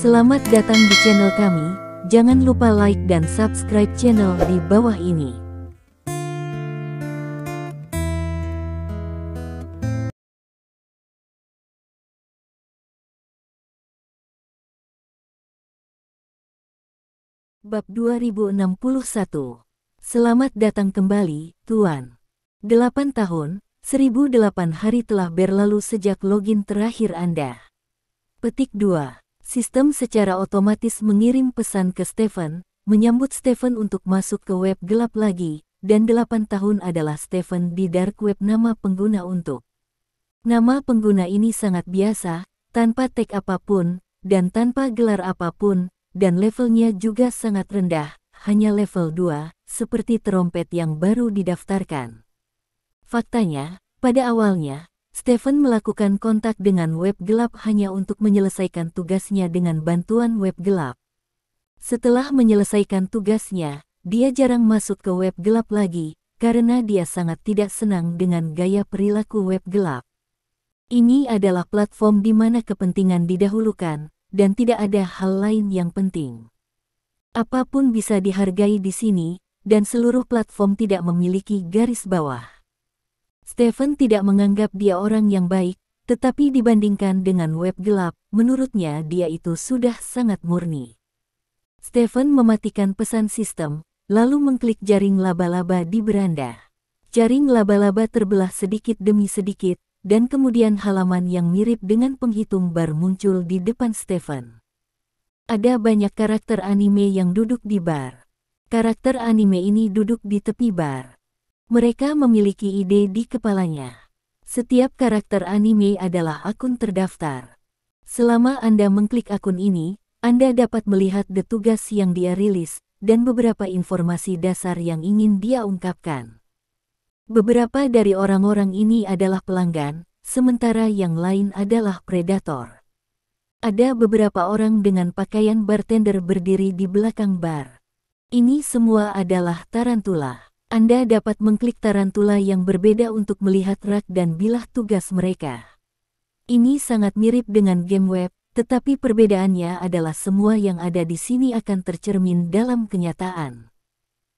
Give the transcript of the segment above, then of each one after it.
Selamat datang di channel kami, jangan lupa like dan subscribe channel di bawah ini. Bab 2061. Selamat datang kembali, Tuan. 8 tahun, 1008 hari telah berlalu sejak login terakhir Anda. Petik 2. Sistem secara otomatis mengirim pesan ke Stephen, menyambut Stephen untuk masuk ke web gelap lagi, dan 8 tahun adalah Stephen di dark web. Nama pengguna untuk. Nama pengguna ini sangat biasa, tanpa tag apapun, dan tanpa gelar apapun, dan levelnya juga sangat rendah, hanya level 2, seperti trompet yang baru didaftarkan. Faktanya, pada awalnya, Stephen melakukan kontak dengan web gelap hanya untuk menyelesaikan tugasnya dengan bantuan web gelap. Setelah menyelesaikan tugasnya, dia jarang masuk ke web gelap lagi, karena dia sangat tidak senang dengan gaya perilaku web gelap. Ini adalah platform di mana kepentingan didahulukan, dan tidak ada hal lain yang penting. Apapun bisa dihargai di sini, dan seluruh platform tidak memiliki garis bawah. Stephen tidak menganggap dia orang yang baik, tetapi dibandingkan dengan web gelap, menurutnya dia itu sudah sangat murni. Stephen mematikan pesan sistem, lalu mengklik jaring laba-laba di beranda. Jaring laba-laba terbelah sedikit demi sedikit, dan kemudian halaman yang mirip dengan penghitung bar muncul di depan Stephen. Ada banyak karakter anime yang duduk di bar. Karakter anime ini duduk di tepi bar. Mereka memiliki ide di kepalanya. Setiap karakter anime adalah akun terdaftar. Selama Anda mengklik akun ini, Anda dapat melihat tugas yang dia rilis, dan beberapa informasi dasar yang ingin dia ungkapkan. Beberapa dari orang-orang ini adalah pelanggan, sementara yang lain adalah predator. Ada beberapa orang dengan pakaian bartender berdiri di belakang bar. Ini semua adalah tarantula. Anda dapat mengklik tarantula yang berbeda untuk melihat rak dan bilah tugas mereka. Ini sangat mirip dengan game web, tetapi perbedaannya adalah semua yang ada di sini akan tercermin dalam kenyataan.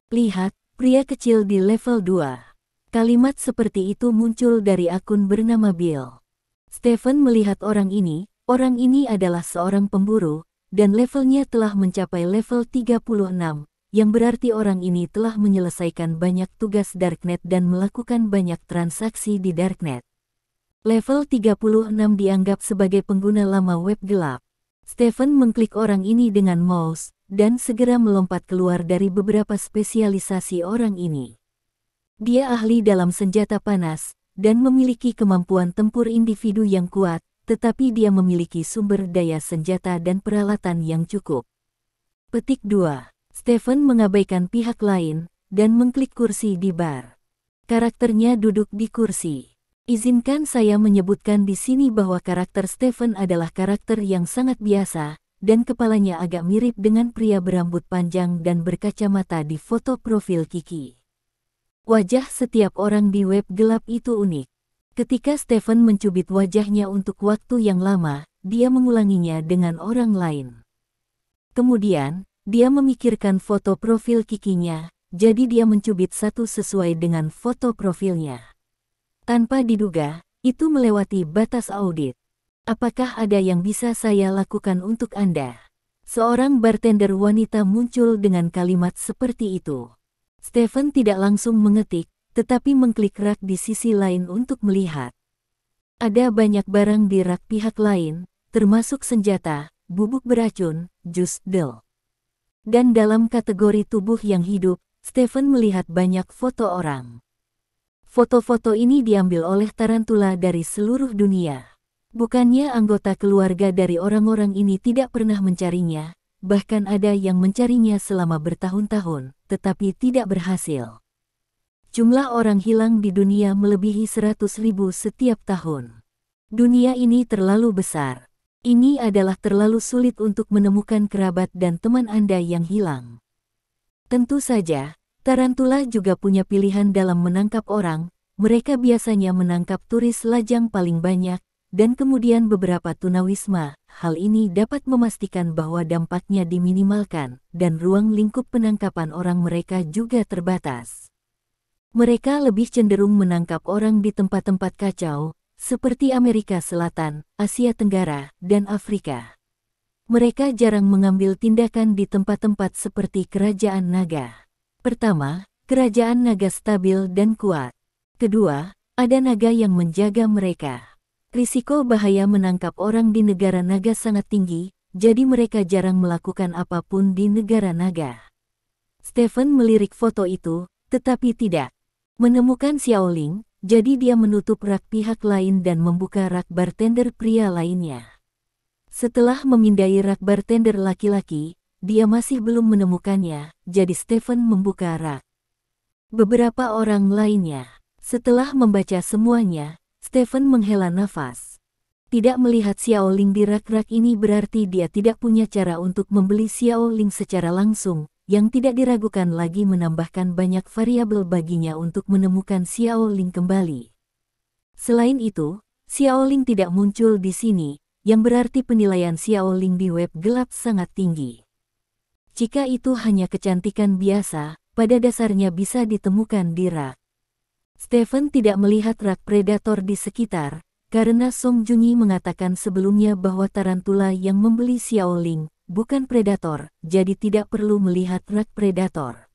Lihat, pria kecil di level 2. Kalimat seperti itu muncul dari akun bernama Bill. Stephen melihat orang ini adalah seorang pemburu, dan levelnya telah mencapai level 36. Yang berarti orang ini telah menyelesaikan banyak tugas Darknet dan melakukan banyak transaksi di Darknet. Level 36 dianggap sebagai pengguna lama web gelap. Stephen mengklik orang ini dengan mouse, dan segera melompat keluar dari beberapa spesialisasi orang ini. Dia ahli dalam senjata panas, dan memiliki kemampuan tempur individu yang kuat, tetapi dia memiliki sumber daya senjata dan peralatan yang cukup. Petik 2. Stephen mengabaikan pihak lain, dan mengklik kursi di bar. Karakternya duduk di kursi. Izinkan saya menyebutkan di sini bahwa karakter Stephen adalah karakter yang sangat biasa, dan kepalanya agak mirip dengan pria berambut panjang dan berkacamata di foto profil Kiki. Wajah setiap orang di web gelap itu unik. Ketika Stephen mencubit wajahnya untuk waktu yang lama, dia mengulanginya dengan orang lain. Kemudian, dia memikirkan foto profil Kikinya, jadi dia mencubit satu sesuai dengan foto profilnya. Tanpa diduga, itu melewati batas audit. Apakah ada yang bisa saya lakukan untuk Anda? Seorang bartender wanita muncul dengan kalimat seperti itu. Stephen tidak langsung mengetik, tetapi mengklik rak di sisi lain untuk melihat. Ada banyak barang di rak pihak lain, termasuk senjata, bubuk beracun, jus del. Dan dalam kategori tubuh yang hidup, Stephen melihat banyak foto orang. Foto-foto ini diambil oleh tarantula dari seluruh dunia. Bukannya anggota keluarga dari orang-orang ini tidak pernah mencarinya, bahkan ada yang mencarinya selama bertahun-tahun, tetapi tidak berhasil. Jumlah orang hilang di dunia melebihi 100.000 setiap tahun. Dunia ini terlalu besar. Ini adalah terlalu sulit untuk menemukan kerabat dan teman Anda yang hilang. Tentu saja, tarantula juga punya pilihan dalam menangkap orang. Mereka biasanya menangkap turis lajang paling banyak, dan kemudian beberapa tunawisma. Hal ini dapat memastikan bahwa dampaknya diminimalkan, dan ruang lingkup penangkapan orang mereka juga terbatas. Mereka lebih cenderung menangkap orang di tempat-tempat kacau, seperti Amerika Selatan, Asia Tenggara, dan Afrika. Mereka jarang mengambil tindakan di tempat-tempat seperti Kerajaan Naga. Pertama, Kerajaan Naga stabil dan kuat. Kedua, ada naga yang menjaga mereka. Risiko bahaya menangkap orang di negara naga sangat tinggi, jadi mereka jarang melakukan apapun di negara naga. Stephen melirik foto itu, tetapi tidak menemukan Xiaoling, jadi dia menutup rak pihak lain dan membuka rak bartender pria lainnya. Setelah memindai rak bartender laki-laki, dia masih belum menemukannya, jadi Stephen membuka rak beberapa orang lainnya. Setelah membaca semuanya, Stephen menghela nafas. Tidak melihat Xiaoling di rak-rak ini berarti dia tidak punya cara untuk membeli Xiaoling secara langsung, yang tidak diragukan lagi menambahkan banyak variabel baginya untuk menemukan Xiaoling kembali. Selain itu, Xiaoling tidak muncul di sini, yang berarti penilaian Xiaoling di web gelap sangat tinggi. Jika itu hanya kecantikan biasa, pada dasarnya bisa ditemukan di rak. Stephen tidak melihat rak predator di sekitar, karena Song Junyi mengatakan sebelumnya bahwa tarantula yang membeli Xiaoling bukan predator, jadi tidak perlu melihat rak predator.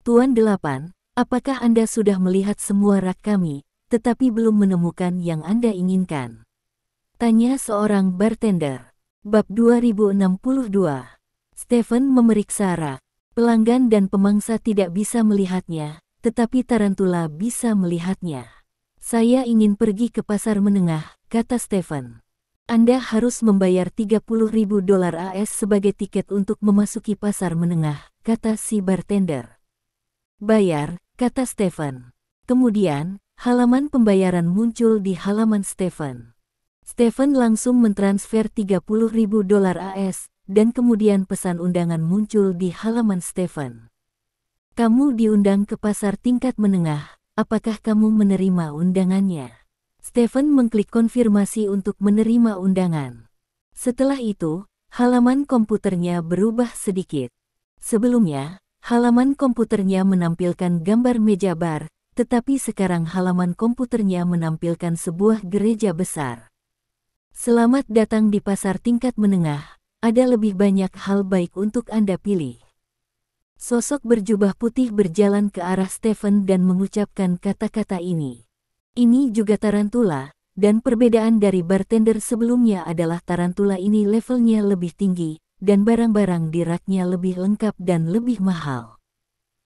Tuan 8, apakah Anda sudah melihat semua rak kami, tetapi belum menemukan yang Anda inginkan? Tanya seorang bartender. Bab 2062. Stephen memeriksa rak. Pelanggan dan pemangsa tidak bisa melihatnya, tetapi tarantula bisa melihatnya. Saya ingin pergi ke pasar menengah, kata Stephen. Anda harus membayar $30.000 AS sebagai tiket untuk memasuki pasar menengah, kata si bartender. Bayar, kata Stephen. Kemudian, halaman pembayaran muncul di halaman Stephen. Stephen langsung mentransfer $30.000 AS, dan kemudian pesan undangan muncul di halaman Stephen. Kamu diundang ke pasar tingkat menengah, apakah kamu menerima undangannya? Stephen mengklik konfirmasi untuk menerima undangan. Setelah itu, halaman komputernya berubah sedikit. Sebelumnya, halaman komputernya menampilkan gambar meja bar, tetapi sekarang halaman komputernya menampilkan sebuah gereja besar. Selamat datang di pasar tingkat menengah, ada lebih banyak hal baik untuk Anda pilih. Sosok berjubah putih berjalan ke arah Stephen dan mengucapkan kata-kata ini. Ini juga tarantula, dan perbedaan dari bartender sebelumnya adalah tarantula ini levelnya lebih tinggi, dan barang-barang di raknya lebih lengkap dan lebih mahal.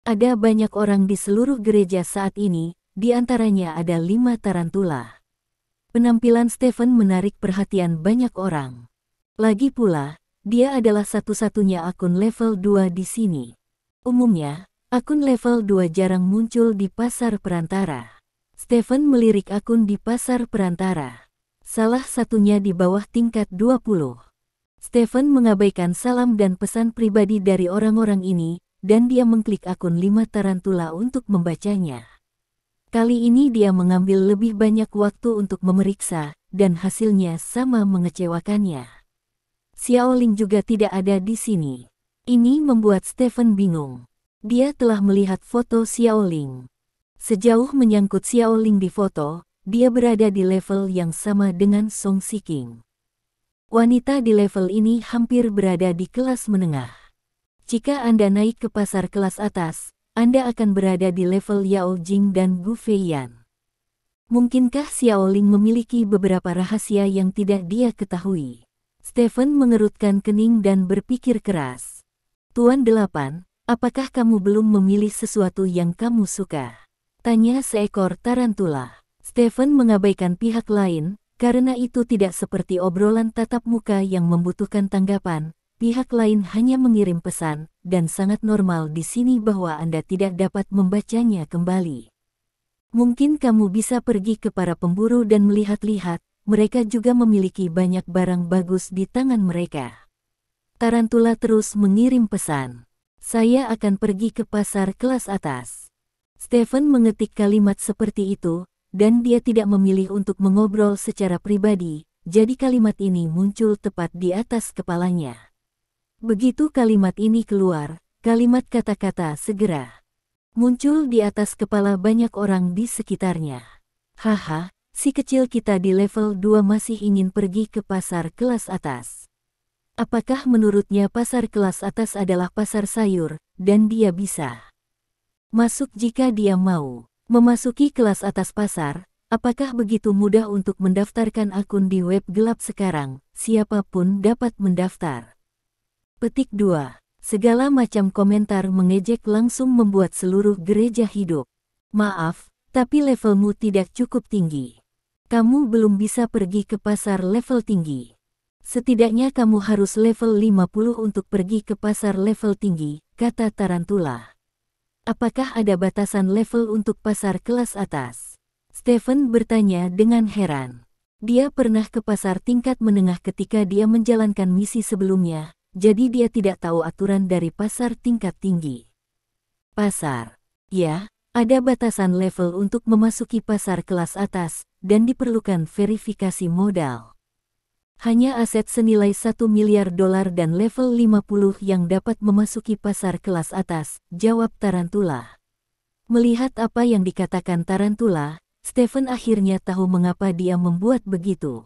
Ada banyak orang di seluruh gereja saat ini, di antaranya ada 5 tarantula. Penampilan Stephen menarik perhatian banyak orang. Lagi pula, dia adalah satu-satunya akun level 2 di sini. Umumnya, akun level 2 jarang muncul di pasar perantara. Stephen melirik akun di pasar perantara. Salah satunya di bawah tingkat 20. Stephen mengabaikan salam dan pesan pribadi dari orang-orang ini, dan dia mengklik akun 5 tarantula untuk membacanya. Kali ini dia mengambil lebih banyak waktu untuk memeriksa, dan hasilnya sama mengecewakannya. Xiaoling juga tidak ada di sini. Ini membuat Stephen bingung. Dia telah melihat foto Xiaoling. Sejauh menyangkut Xiaoling di foto, dia berada di level yang sama dengan Song Shiking. Wanita di level ini hampir berada di kelas menengah. Jika Anda naik ke pasar kelas atas, Anda akan berada di level Yao Jing dan Gu Feiyan. Mungkinkah Xiaoling memiliki beberapa rahasia yang tidak dia ketahui? Stephen mengerutkan kening dan berpikir keras. Tuan 8, apakah kamu belum memilih sesuatu yang kamu suka? Tanya seekor tarantula. Stephen mengabaikan pihak lain, karena itu tidak seperti obrolan tatap muka yang membutuhkan tanggapan. Pihak lain hanya mengirim pesan, dan sangat normal di sini bahwa Anda tidak dapat membacanya kembali. Mungkin kamu bisa pergi ke para pemburu dan melihat-lihat, mereka juga memiliki banyak barang bagus di tangan mereka. Tarantula terus mengirim pesan. Saya akan pergi ke pasar kelas atas. Stephen mengetik kalimat seperti itu, dan dia tidak memilih untuk mengobrol secara pribadi, jadi kalimat ini muncul tepat di atas kepalanya. Begitu kalimat ini keluar, kalimat kata-kata segera muncul di atas kepala banyak orang di sekitarnya. Haha, si kecil kita di level 2 masih ingin pergi ke pasar kelas atas. Apakah menurutnya pasar kelas atas adalah pasar sayur, dan dia bisa masuk jika dia mau? Memasuki kelas atas pasar, apakah begitu mudah untuk mendaftarkan akun di web gelap sekarang? Siapapun dapat mendaftar. Petik 2. Segala macam komentar mengejek langsung membuat seluruh gereja hidup. Maaf, tapi levelmu tidak cukup tinggi. Kamu belum bisa pergi ke pasar level tinggi. Setidaknya kamu harus level 50 untuk pergi ke pasar level tinggi, kata Tarantula. Apakah ada batasan level untuk pasar kelas atas? Stephen bertanya dengan heran. Dia pernah ke pasar tingkat menengah ketika dia menjalankan misi sebelumnya, jadi dia tidak tahu aturan dari pasar tingkat tinggi. Pasar. Ya, ada batasan level untuk memasuki pasar kelas atas, dan diperlukan verifikasi modal. Hanya aset senilai $1 miliar dan level 50 yang dapat memasuki pasar kelas atas, jawab Tarantula. Melihat apa yang dikatakan Tarantula, Stephen akhirnya tahu mengapa dia membuat begitu.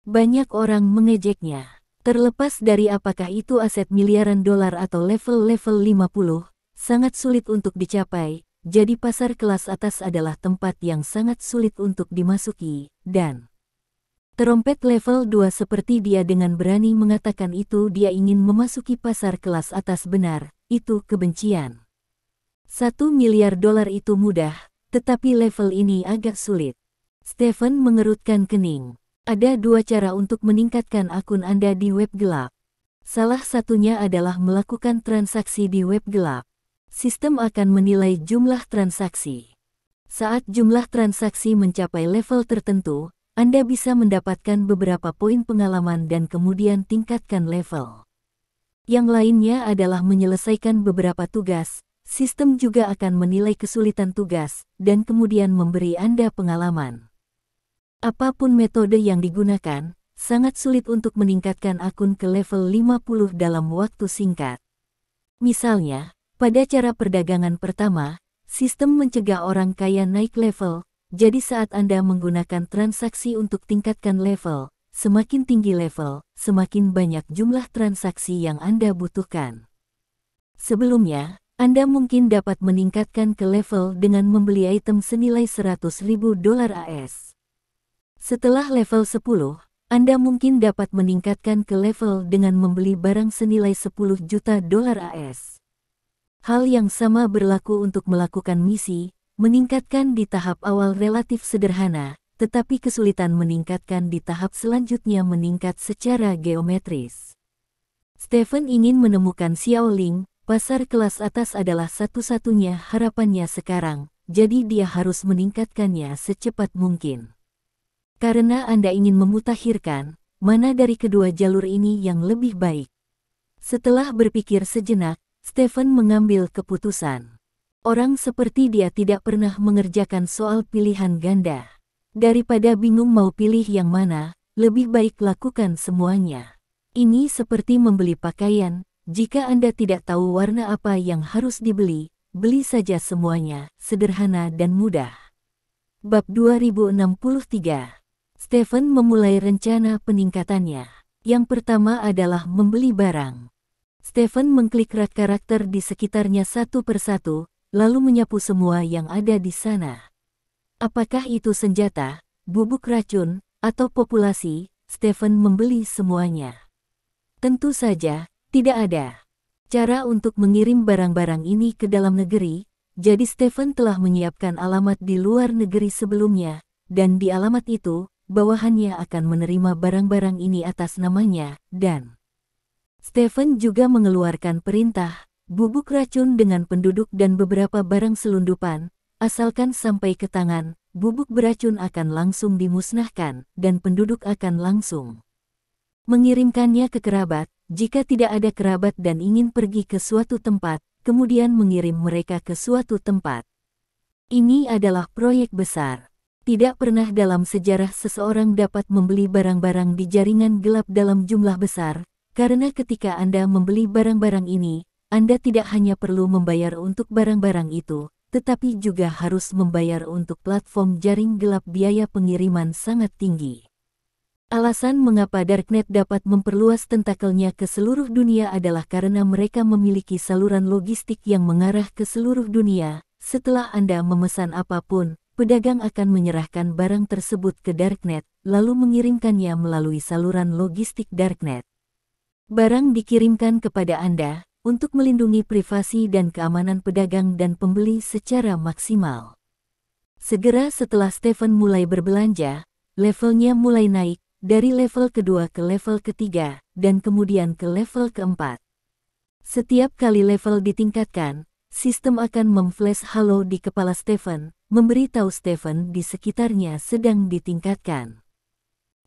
Banyak orang mengejeknya. Terlepas dari apakah itu aset miliaran dolar atau level-level 50, sangat sulit untuk dicapai, jadi pasar kelas atas adalah tempat yang sangat sulit untuk dimasuki, dan terompet level 2 seperti dia dengan berani mengatakan itu dia ingin memasuki pasar kelas atas benar, itu kebencian. $1 miliar itu mudah, tetapi level ini agak sulit. Stephen mengerutkan kening. Ada dua cara untuk meningkatkan akun Anda di web gelap. Salah satunya adalah melakukan transaksi di web gelap. Sistem akan menilai jumlah transaksi. Saat jumlah transaksi mencapai level tertentu, Anda bisa mendapatkan beberapa poin pengalaman dan kemudian tingkatkan level. Yang lainnya adalah menyelesaikan beberapa tugas. Sistem juga akan menilai kesulitan tugas, dan kemudian memberi Anda pengalaman. Apapun metode yang digunakan, sangat sulit untuk meningkatkan akun ke level 50 dalam waktu singkat. Misalnya, pada cara perdagangan pertama, sistem mencegah orang kaya naik level. Jadi saat Anda menggunakan transaksi untuk tingkatkan level, semakin tinggi level, semakin banyak jumlah transaksi yang Anda butuhkan. Sebelumnya, Anda mungkin dapat meningkatkan ke level dengan membeli item senilai $100.000 AS. Setelah level 10, Anda mungkin dapat meningkatkan ke level dengan membeli barang senilai $10 juta AS. Hal yang sama berlaku untuk melakukan misi. Meningkatkan di tahap awal relatif sederhana, tetapi kesulitan meningkatkan di tahap selanjutnya meningkat secara geometris. Stephen ingin menemukan Xiaoling, pasar kelas atas adalah satu-satunya harapannya sekarang, jadi dia harus meningkatkannya secepat mungkin. Karena Anda ingin memutakhirkan, mana dari kedua jalur ini yang lebih baik. Setelah berpikir sejenak, Stephen mengambil keputusan. Orang seperti dia tidak pernah mengerjakan soal pilihan ganda. Daripada bingung mau pilih yang mana, lebih baik lakukan semuanya. Ini seperti membeli pakaian, jika Anda tidak tahu warna apa yang harus dibeli, beli saja semuanya, sederhana dan mudah. Bab 2063. Stephen memulai rencana peningkatannya. Yang pertama adalah membeli barang. Stephen mengklik rak karakter di sekitarnya satu persatu, lalu menyapu semua yang ada di sana. Apakah itu senjata, bubuk racun, atau populasi? Stephen membeli semuanya. Tentu saja, tidak ada cara untuk mengirim barang-barang ini ke dalam negeri, jadi Stephen telah menyiapkan alamat di luar negeri sebelumnya, dan di alamat itu, bawahannya akan menerima barang-barang ini atas namanya, dan Stephen juga mengeluarkan perintah, bubuk racun dengan penduduk dan beberapa barang selundupan, asalkan sampai ke tangan, bubuk beracun akan langsung dimusnahkan, dan penduduk akan langsung mengirimkannya ke kerabat. Jika tidak ada kerabat dan ingin pergi ke suatu tempat, kemudian mengirim mereka ke suatu tempat. Ini adalah proyek besar. Tidak pernah dalam sejarah seseorang dapat membeli barang-barang di jaringan gelap dalam jumlah besar, karena ketika Anda membeli barang-barang ini, Anda tidak hanya perlu membayar untuk barang-barang itu, tetapi juga harus membayar untuk platform jaring gelap. Biaya pengiriman sangat tinggi. Alasan mengapa Darknet dapat memperluas tentakelnya ke seluruh dunia adalah karena mereka memiliki saluran logistik yang mengarah ke seluruh dunia. Setelah Anda memesan apapun, pedagang akan menyerahkan barang tersebut ke Darknet, lalu mengirimkannya melalui saluran logistik Darknet. Barang dikirimkan kepada Anda untuk melindungi privasi dan keamanan pedagang dan pembeli secara maksimal. Segera setelah Stephen mulai berbelanja, levelnya mulai naik, dari level kedua ke level ketiga, dan kemudian ke level keempat. Setiap kali level ditingkatkan, sistem akan memflash halo di kepala Stephen, memberitahu Stephen di sekitarnya sedang ditingkatkan.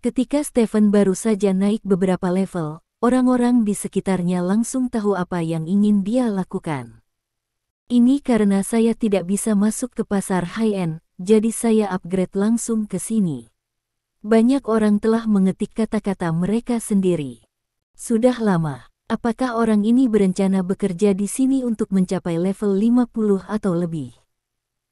Ketika Stephen baru saja naik beberapa level, orang-orang di sekitarnya langsung tahu apa yang ingin dia lakukan. Ini karena saya tidak bisa masuk ke pasar high-end, jadi saya upgrade langsung ke sini. Banyak orang telah mengetik kata-kata mereka sendiri. Sudah lama. Apakah orang ini berencana bekerja di sini untuk mencapai level 50 atau lebih?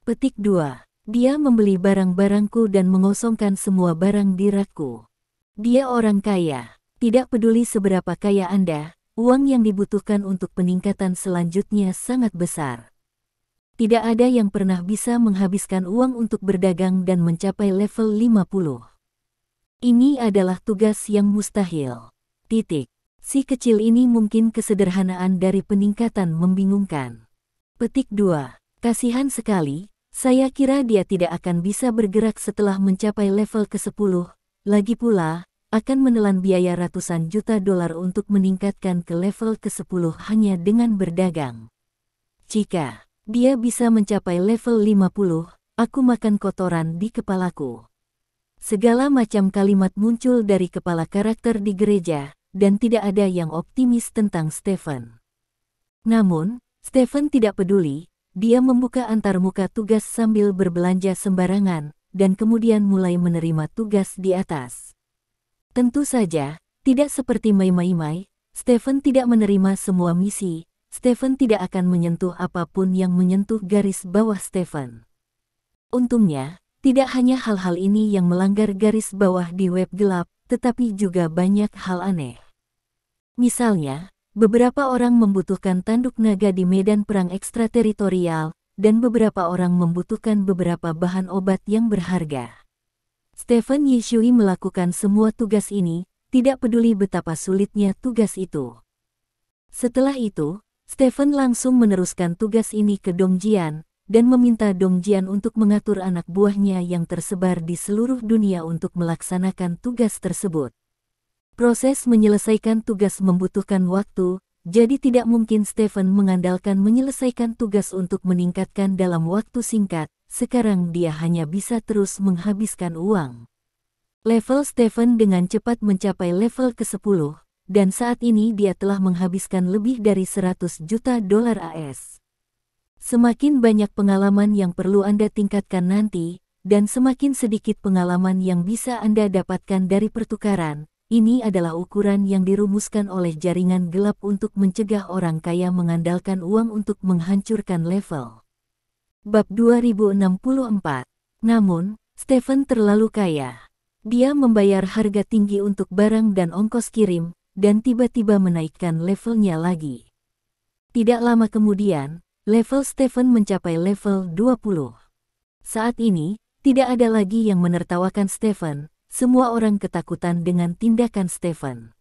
Petik 2. Dia membeli barang-barangku dan mengosongkan semua barang di rakku. Dia orang kaya. Tidak peduli seberapa kaya Anda, uang yang dibutuhkan untuk peningkatan selanjutnya sangat besar. Tidak ada yang pernah bisa menghabiskan uang untuk berdagang dan mencapai level 50. Ini adalah tugas yang mustahil. Titik. Si kecil ini mungkin kesederhanaan dari peningkatan membingungkan. Petik 2. Kasihan sekali, saya kira dia tidak akan bisa bergerak setelah mencapai level ke-10, lagi pula, akan menelan biaya ratusan juta dolar untuk meningkatkan ke level ke-10 hanya dengan berdagang. Jika dia bisa mencapai level 50, aku makan kotoran di kepalaku. Segala macam kalimat muncul dari kepala karakter di gereja, dan tidak ada yang optimis tentang Stephen. Namun, Stephen tidak peduli, dia membuka antarmuka tugas sambil berbelanja sembarangan, dan kemudian mulai menerima tugas di atas. Tentu saja, tidak seperti Mai, Stephen tidak menerima semua misi, Stephen tidak akan menyentuh apapun yang menyentuh garis bawah Stephen. Untungnya, tidak hanya hal-hal ini yang melanggar garis bawah di web gelap, tetapi juga banyak hal aneh. Misalnya, beberapa orang membutuhkan tanduk naga di medan perang ekstrateritorial, dan beberapa orang membutuhkan beberapa bahan obat yang berharga. Stephen Yishui melakukan semua tugas ini, tidak peduli betapa sulitnya tugas itu. Setelah itu, Stephen langsung meneruskan tugas ini ke Dongjian, dan meminta Dongjian untuk mengatur anak buahnya yang tersebar di seluruh dunia untuk melaksanakan tugas tersebut. Proses menyelesaikan tugas membutuhkan waktu, jadi tidak mungkin Stephen mengandalkan menyelesaikan tugas untuk meningkatkan dalam waktu singkat. Sekarang dia hanya bisa terus menghabiskan uang. Level Stephen dengan cepat mencapai level ke-10, dan saat ini dia telah menghabiskan lebih dari 100 juta dolar AS. Semakin banyak pengalaman yang perlu Anda tingkatkan nanti, dan semakin sedikit pengalaman yang bisa Anda dapatkan dari pertukaran, ini adalah ukuran yang dirumuskan oleh jaringan gelap untuk mencegah orang kaya mengandalkan uang untuk menghancurkan level. Bab 2064. Namun, Stephen terlalu kaya. Dia membayar harga tinggi untuk barang dan ongkos kirim, dan tiba-tiba menaikkan levelnya lagi. Tidak lama kemudian, level Stephen mencapai level 20. Saat ini, tidak ada lagi yang menertawakan Stephen, semua orang ketakutan dengan tindakan Stephen.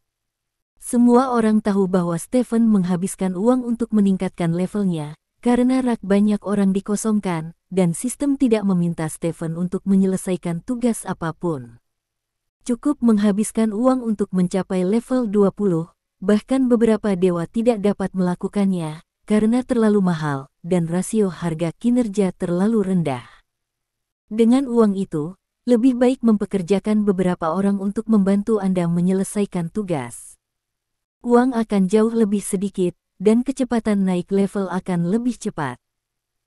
Semua orang tahu bahwa Stephen menghabiskan uang untuk meningkatkan levelnya, karena rak banyak orang dikosongkan, dan sistem tidak meminta Stephen untuk menyelesaikan tugas apapun. Cukup menghabiskan uang untuk mencapai level 20, bahkan beberapa dewa tidak dapat melakukannya, karena terlalu mahal, dan rasio harga kinerja terlalu rendah. Dengan uang itu, lebih baik mempekerjakan beberapa orang untuk membantu Anda menyelesaikan tugas. Uang akan jauh lebih sedikit, dan kecepatan naik level akan lebih cepat.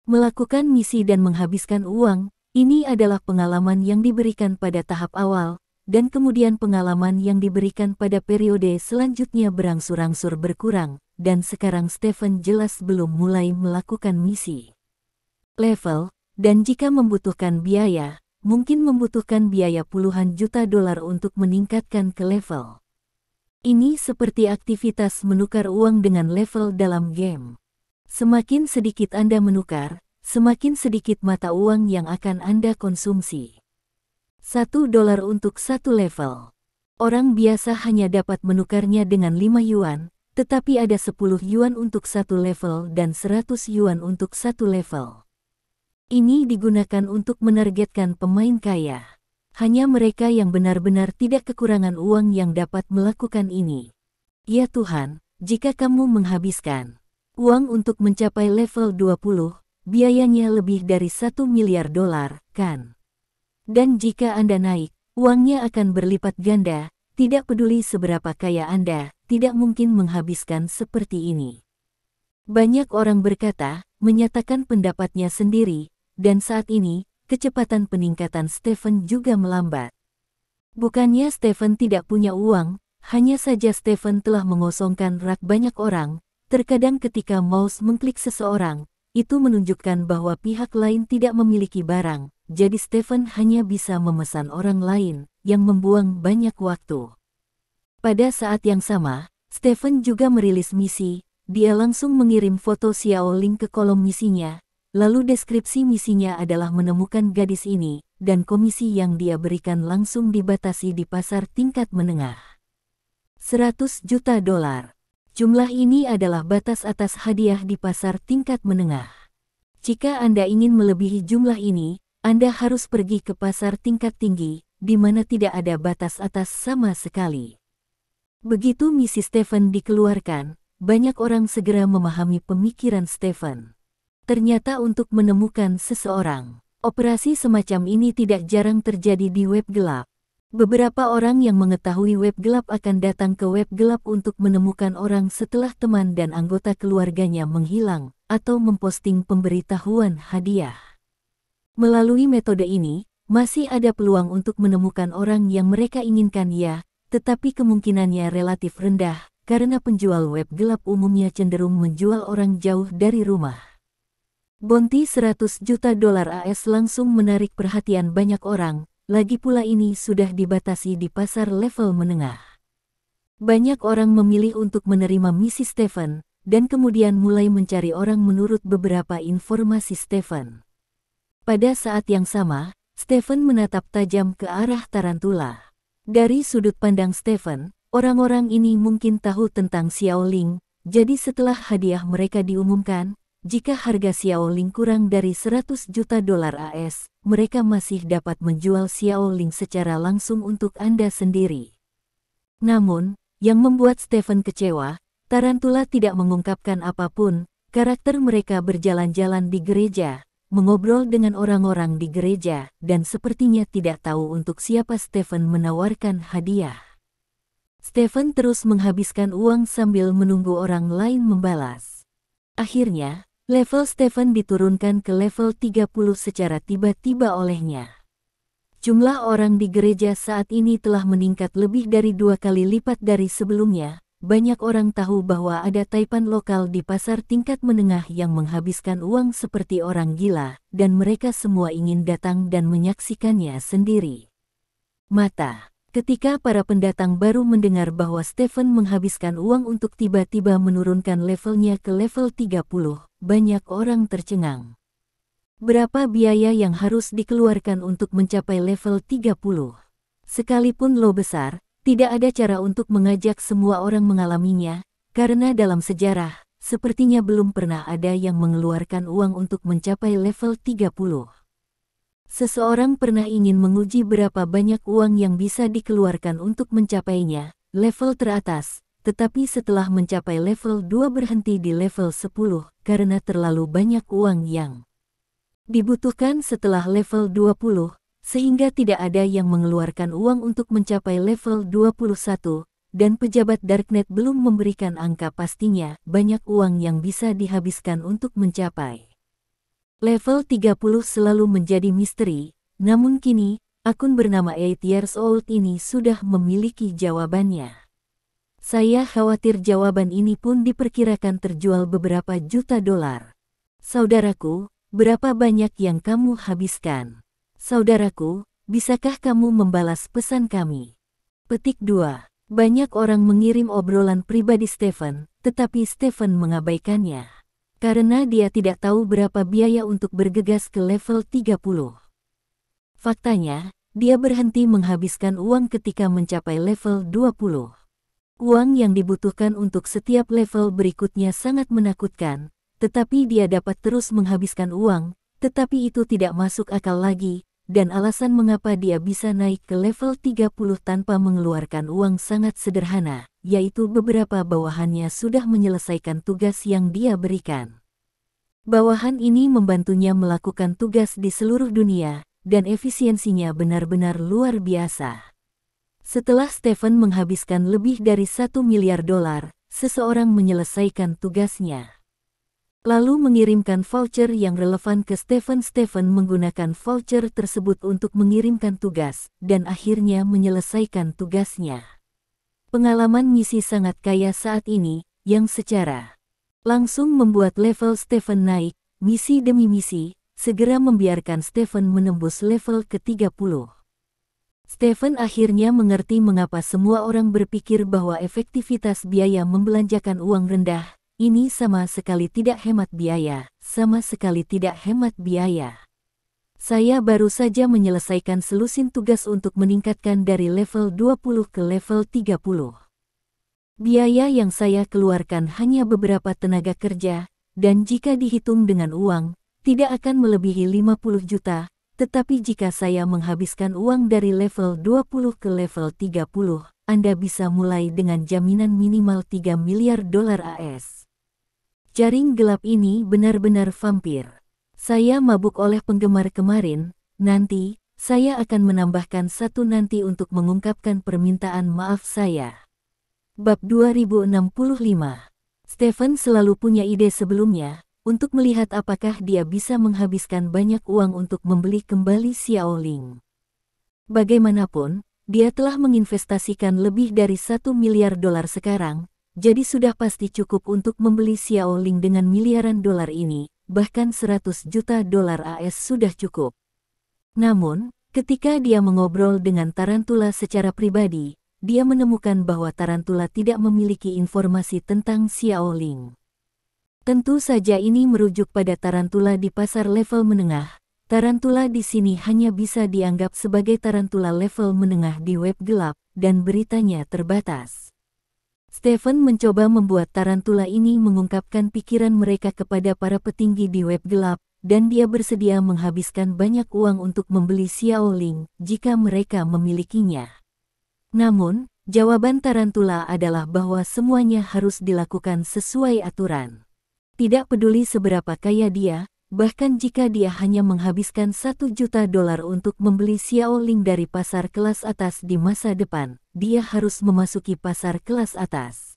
Melakukan misi dan menghabiskan uang, Ini adalah pengalaman yang diberikan pada tahap awal, dan kemudian pengalaman yang diberikan pada periode selanjutnya berangsur-angsur berkurang, dan sekarang Stephen jelas belum mulai melakukan misi level, dan jika membutuhkan biaya, mungkin membutuhkan biaya puluhan juta dolar untuk meningkatkan ke level. Ini seperti aktivitas menukar uang dengan level dalam game. Semakin sedikit Anda menukar, semakin sedikit mata uang yang akan Anda konsumsi. $1 untuk satu level. Orang biasa hanya dapat menukarnya dengan 5 yuan, tetapi ada 10 yuan untuk satu level dan 100 yuan untuk satu level. Ini digunakan untuk menargetkan pemain kaya. Hanya mereka yang benar-benar tidak kekurangan uang yang dapat melakukan ini. Ya Tuhan, jika kamu menghabiskan uang untuk mencapai level 20, biayanya lebih dari $1 miliar, kan? Dan jika Anda naik, uangnya akan berlipat ganda, tidak peduli seberapa kaya Anda, tidak mungkin menghabiskan seperti ini. Banyak orang berkata, menyatakan pendapatnya sendiri, dan saat ini, kecepatan peningkatan Stephen juga melambat. Bukannya Stephen tidak punya uang, hanya saja Stephen telah mengosongkan rak banyak orang. Terkadang ketika mouse mengklik seseorang, itu menunjukkan bahwa pihak lain tidak memiliki barang, jadi Stephen hanya bisa memesan orang lain, yang membuang banyak waktu. Pada saat yang sama, Stephen juga merilis misi. Dia langsung mengirim foto Xiao Ling ke kolom misinya. Lalu deskripsi misinya adalah menemukan gadis ini, dan komisi yang dia berikan langsung dibatasi di pasar tingkat menengah. $100 juta. Jumlah ini adalah batas atas hadiah di pasar tingkat menengah. Jika Anda ingin melebihi jumlah ini, Anda harus pergi ke pasar tingkat tinggi, di mana tidak ada batas atas sama sekali. Begitu misi Stephen dikeluarkan, banyak orang segera memahami pemikiran Stephen. Ternyata untuk menemukan seseorang, operasi semacam ini tidak jarang terjadi di web gelap. Beberapa orang yang mengetahui web gelap akan datang ke web gelap untuk menemukan orang setelah teman dan anggota keluarganya menghilang, atau memposting pemberitahuan hadiah. Melalui metode ini, masih ada peluang untuk menemukan orang yang mereka inginkan ya, tetapi kemungkinannya relatif rendah, karena penjual web gelap umumnya cenderung menjual orang jauh dari rumah. Bounty $100 juta AS langsung menarik perhatian banyak orang, lagi pula ini sudah dibatasi di pasar level menengah. Banyak orang memilih untuk menerima misi Stephen, dan kemudian mulai mencari orang menurut beberapa informasi Stephen. Pada saat yang sama, Stephen menatap tajam ke arah tarantula. Dari sudut pandang Stephen, orang-orang ini mungkin tahu tentang Xiao Ling, jadi setelah hadiah mereka diumumkan, jika harga Xiao Ling kurang dari $100 juta AS, mereka masih dapat menjual Xiao Ling secara langsung untuk Anda sendiri. Namun, yang membuat Stephen kecewa, tarantula tidak mengungkapkan apapun. Karakter mereka berjalan-jalan di gereja, mengobrol dengan orang-orang di gereja, dan sepertinya tidak tahu untuk siapa Stephen menawarkan hadiah. Stephen terus menghabiskan uang sambil menunggu orang lain membalas. Akhirnya, level Stephen diturunkan ke level 30 secara tiba-tiba olehnya. Jumlah orang di gereja saat ini telah meningkat lebih dari 2 kali lipat dari sebelumnya. Banyak orang tahu bahwa ada taipan lokal di pasar tingkat menengah yang menghabiskan uang seperti orang gila, dan mereka semua ingin datang dan menyaksikannya sendiri. Ketika para pendatang baru mendengar bahwa Stephen menghabiskan uang untuk tiba-tiba menurunkan levelnya ke level 30, banyak orang tercengang. Berapa biaya yang harus dikeluarkan untuk mencapai level 30? Sekalipun lo besar, tidak ada cara untuk mengajak semua orang mengalaminya, karena dalam sejarah, sepertinya belum pernah ada yang mengeluarkan uang untuk mencapai level 30. Seseorang pernah ingin menguji berapa banyak uang yang bisa dikeluarkan untuk mencapainya, level teratas, tetapi setelah mencapai level 2 berhenti di level 10 karena terlalu banyak uang yang dibutuhkan setelah level 20, sehingga tidak ada yang mengeluarkan uang untuk mencapai level 21, dan pejabat Darknet belum memberikan angka pastinya banyak uang yang bisa dihabiskan untuk mencapai Level 30 selalu menjadi misteri, namun kini, akun bernama 8 Years Old ini sudah memiliki jawabannya. Saya khawatir jawaban ini pun diperkirakan terjual beberapa juta dolar. Saudaraku, berapa banyak yang kamu habiskan? Saudaraku, bisakah kamu membalas pesan kami? Petik 2. Banyak orang mengirim obrolan pribadi Stephen, tetapi Stephen mengabaikannya. Karena dia tidak tahu berapa biaya untuk bergegas ke level 30. Faktanya, dia berhenti menghabiskan uang ketika mencapai level 20. Uang yang dibutuhkan untuk setiap level berikutnya sangat menakutkan, tetapi dia dapat terus menghabiskan uang, tetapi itu tidak masuk akal lagi, dan alasan mengapa dia bisa naik ke level 30 tanpa mengeluarkan uang sangat sederhana, yaitu beberapa bawahannya sudah menyelesaikan tugas yang dia berikan. Bawahan ini membantunya melakukan tugas di seluruh dunia, dan efisiensinya benar-benar luar biasa. Setelah Stephen menghabiskan lebih dari 1 miliar dolar, seseorang menyelesaikan tugasnya. Lalu mengirimkan voucher yang relevan ke Stephen. Stephen menggunakan voucher tersebut untuk mengirimkan tugas, dan akhirnya menyelesaikan tugasnya. Pengalaman misi sangat kaya saat ini, yang secara langsung membuat level Stephen naik, misi demi misi, segera membiarkan Stephen menembus level ke-30. Stephen akhirnya mengerti mengapa semua orang berpikir bahwa efektivitas biaya membelanjakan uang rendah, ini sama sekali tidak hemat biaya, sama sekali tidak hemat biaya. Saya baru saja menyelesaikan selusin tugas untuk meningkatkan dari level 20 ke level 30. Biaya yang saya keluarkan hanya beberapa tenaga kerja, dan jika dihitung dengan uang, tidak akan melebihi 50 juta, tetapi jika saya menghabiskan uang dari level 20 ke level 30, Anda bisa mulai dengan jaminan minimal 3 miliar dolar AS. Jaring gelap ini benar-benar vampir. Saya mabuk oleh penggemar kemarin, nanti, saya akan menambahkan satu nanti untuk mengungkapkan permintaan maaf saya. Bab 2065. Stephen selalu punya ide sebelumnya, untuk melihat apakah dia bisa menghabiskan banyak uang untuk membeli kembali Xiaoling. Bagaimanapun, dia telah menginvestasikan lebih dari 1 miliar dolar sekarang, jadi sudah pasti cukup untuk membeli Xiaoling dengan miliaran dolar ini, bahkan 100 juta dolar AS sudah cukup. Namun, ketika dia mengobrol dengan Tarantula secara pribadi, dia menemukan bahwa Tarantula tidak memiliki informasi tentang Xiaoling. Tentu saja ini merujuk pada Tarantula di pasar level menengah. Tarantula di sini hanya bisa dianggap sebagai Tarantula level menengah di web gelap, dan beritanya terbatas. Stephen mencoba membuat Tarantula ini mengungkapkan pikiran mereka kepada para petinggi di web gelap, dan dia bersedia menghabiskan banyak uang untuk membeli Xiaoling jika mereka memilikinya. Namun, jawaban Tarantula adalah bahwa semuanya harus dilakukan sesuai aturan. Tidak peduli seberapa kaya dia, bahkan jika dia hanya menghabiskan 1 juta dolar untuk membeli Xiaoling dari pasar kelas atas di masa depan, dia harus memasuki pasar kelas atas.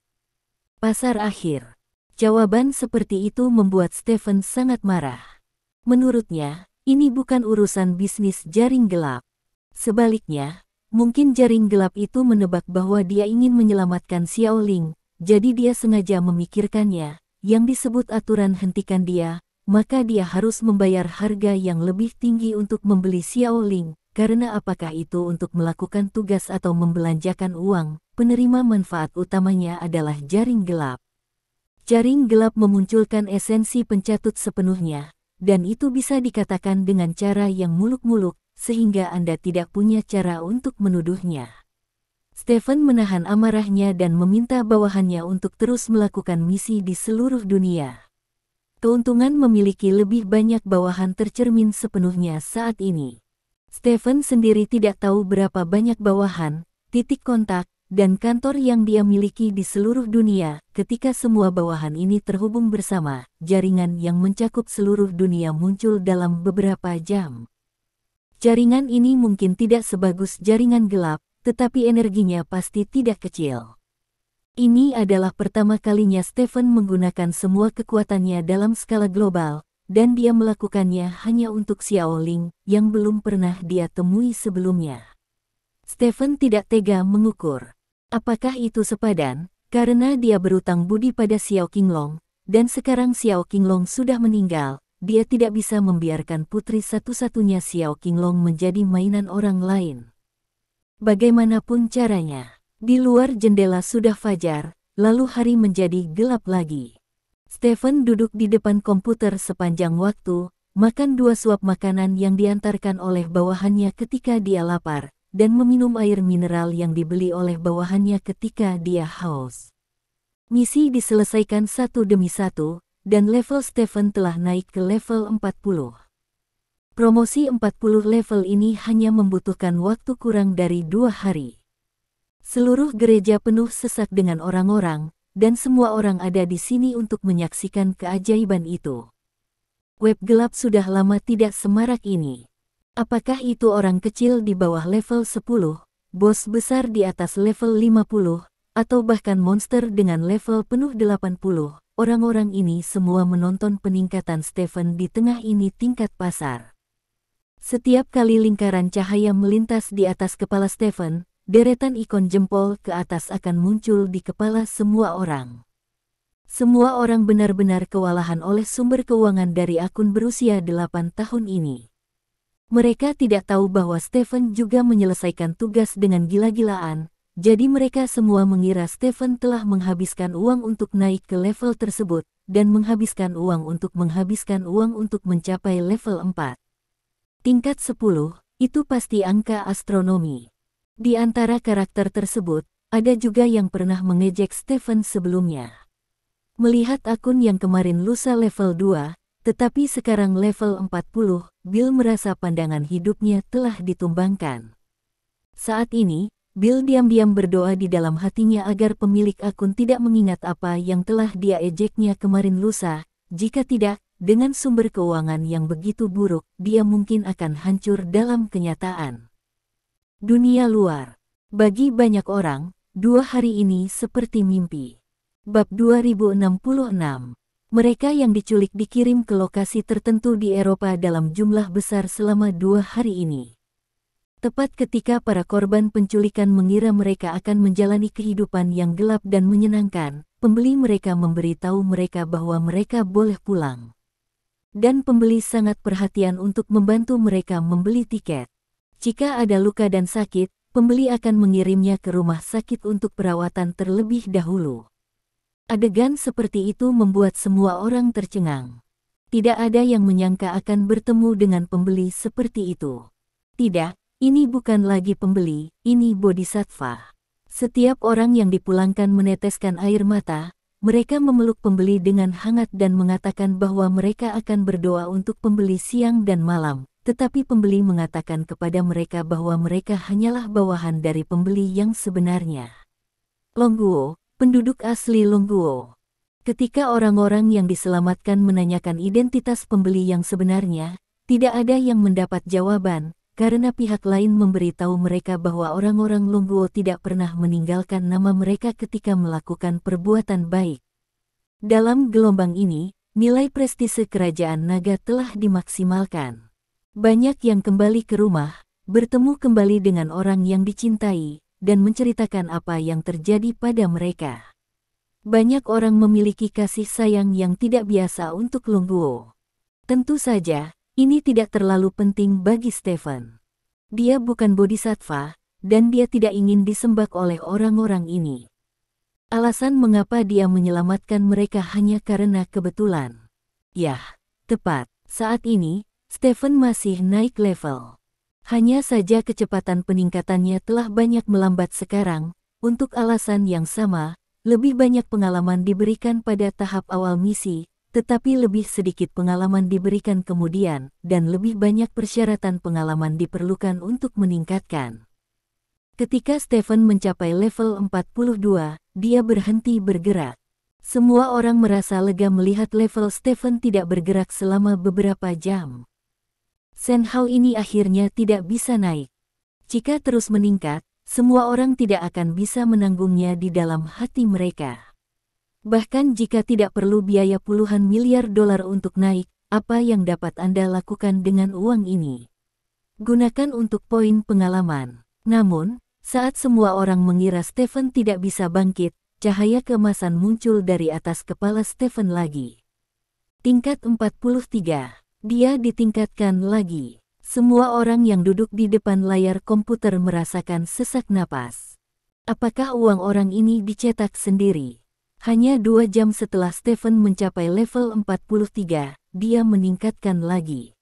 Pasar akhir. Jawaban seperti itu membuat Stephen sangat marah. Menurutnya, ini bukan urusan bisnis jaring gelap. Sebaliknya, mungkin jaring gelap itu menebak bahwa dia ingin menyelamatkan Xiaoling, jadi dia sengaja memikirkannya, yang disebut aturan hentikan dia, maka dia harus membayar harga yang lebih tinggi untuk membeli Xiaoling, karena apakah itu untuk melakukan tugas atau membelanjakan uang, penerima manfaat utamanya adalah jaring gelap. Jaring gelap memunculkan esensi pencatut sepenuhnya, dan itu bisa dikatakan dengan cara yang muluk-muluk, sehingga Anda tidak punya cara untuk menuduhnya. Stephen menahan amarahnya dan meminta bawahannya untuk terus melakukan misi di seluruh dunia. Keuntungan memiliki lebih banyak bawahan tercermin sepenuhnya saat ini. Stephen sendiri tidak tahu berapa banyak bawahan, titik kontak, dan kantor yang dia miliki di seluruh dunia. Ketika semua bawahan ini terhubung bersama, jaringan yang mencakup seluruh dunia muncul dalam beberapa jam. Jaringan ini mungkin tidak sebagus jaringan gelap, tetapi energinya pasti tidak kecil. Ini adalah pertama kalinya Stephen menggunakan semua kekuatannya dalam skala global, dan dia melakukannya hanya untuk Xiao Ling yang belum pernah dia temui sebelumnya. Stephen tidak tega mengukur apakah itu sepadan, karena dia berutang budi pada Xiao Qinglong, dan sekarang Xiao Qinglong sudah meninggal, dia tidak bisa membiarkan putri satu-satunya Xiao Qinglong menjadi mainan orang lain. Bagaimanapun caranya, di luar jendela sudah fajar, lalu hari menjadi gelap lagi. Stephen duduk di depan komputer sepanjang waktu, makan 2 suap makanan yang diantarkan oleh bawahannya ketika dia lapar, dan meminum air mineral yang dibeli oleh bawahannya ketika dia haus. Misi diselesaikan satu demi satu, dan level Stephen telah naik ke level 40. Promosi 40 level ini hanya membutuhkan waktu kurang dari 2 hari. Seluruh gereja penuh sesak dengan orang-orang, dan semua orang ada di sini untuk menyaksikan keajaiban itu. Web gelap sudah lama tidak semarak ini. Apakah itu orang kecil di bawah level 10, bos besar di atas level 50, atau bahkan monster dengan level penuh 80? Orang-orang ini semua menonton peningkatan Stephen di tengah ini tingkat pasar. Setiap kali lingkaran cahaya melintas di atas kepala Stephen, deretan ikon jempol ke atas akan muncul di kepala semua orang. Semua orang benar-benar kewalahan oleh sumber keuangan dari akun berusia 8 tahun ini. Mereka tidak tahu bahwa Stephen juga menyelesaikan tugas dengan gila-gilaan, jadi mereka semua mengira Stephen telah menghabiskan uang untuk naik ke level tersebut, dan menghabiskan uang untuk mencapai level 4. Tingkat 10, itu pasti angka astronomi. Di antara karakter tersebut, ada juga yang pernah mengejek Stephen sebelumnya. Melihat akun yang kemarin lusa level 2, tetapi sekarang level 40, Bill merasa pandangan hidupnya telah ditumbangkan. Saat ini, Bill diam-diam berdoa di dalam hatinya agar pemilik akun tidak mengingat apa yang telah dia ejeknya kemarin lusa. Jika tidak, dengan sumber keuangan yang begitu buruk, dia mungkin akan hancur dalam kenyataan. Dunia luar. Bagi banyak orang, 2 hari ini seperti mimpi. Bab 2066. Mereka yang diculik dikirim ke lokasi tertentu di Eropa dalam jumlah besar selama 2 hari ini. Tepat ketika para korban penculikan mengira mereka akan menjalani kehidupan yang gelap dan menyenangkan, pembeli mereka memberitahu mereka bahwa mereka boleh pulang. Dan pembeli sangat perhatian untuk membantu mereka membeli tiket. Jika ada luka dan sakit, pembeli akan mengirimnya ke rumah sakit untuk perawatan terlebih dahulu. Adegan seperti itu membuat semua orang tercengang. Tidak ada yang menyangka akan bertemu dengan pembeli seperti itu. Tidak, ini bukan lagi pembeli, ini bodhisattva. Setiap orang yang dipulangkan meneteskan air mata, mereka memeluk pembeli dengan hangat dan mengatakan bahwa mereka akan berdoa untuk pembeli siang dan malam. Tetapi pembeli mengatakan kepada mereka bahwa mereka hanyalah bawahan dari pembeli yang sebenarnya. Longguo, penduduk asli Longguo. Ketika orang-orang yang diselamatkan menanyakan identitas pembeli yang sebenarnya, tidak ada yang mendapat jawaban, karena pihak lain memberitahu mereka bahwa orang-orang Longguo tidak pernah meninggalkan nama mereka ketika melakukan perbuatan baik. Dalam gelombang ini, nilai prestise kerajaan naga telah dimaksimalkan. Banyak yang kembali ke rumah, bertemu kembali dengan orang yang dicintai, dan menceritakan apa yang terjadi pada mereka. Banyak orang memiliki kasih sayang yang tidak biasa untuk Longguo. Tentu saja, ini tidak terlalu penting bagi Stephen. Dia bukan bodhisattva, dan dia tidak ingin disembah oleh orang-orang ini. Alasan mengapa dia menyelamatkan mereka hanya karena kebetulan. Yah, tepat, saat ini, Stephen masih naik level. Hanya saja kecepatan peningkatannya telah banyak melambat sekarang. Untuk alasan yang sama, lebih banyak pengalaman diberikan pada tahap awal misi, tetapi lebih sedikit pengalaman diberikan kemudian, dan lebih banyak persyaratan pengalaman diperlukan untuk meningkatkan. Ketika Stephen mencapai level 42, dia berhenti bergerak. Semua orang merasa lega melihat level Stephen tidak bergerak selama beberapa jam. Shen Hao ini akhirnya tidak bisa naik. Jika terus meningkat, semua orang tidak akan bisa menanggungnya di dalam hati mereka. Bahkan jika tidak perlu biaya puluhan miliar dolar untuk naik, apa yang dapat Anda lakukan dengan uang ini? Gunakan untuk poin pengalaman. Namun, saat semua orang mengira Stephen tidak bisa bangkit, cahaya keemasan muncul dari atas kepala Stephen lagi. Tingkat 43. Dia ditingkatkan lagi. Semua orang yang duduk di depan layar komputer merasakan sesak napas. Apakah uang orang ini dicetak sendiri? Hanya 2 jam setelah Stephen mencapai level 43, dia meningkatkan lagi.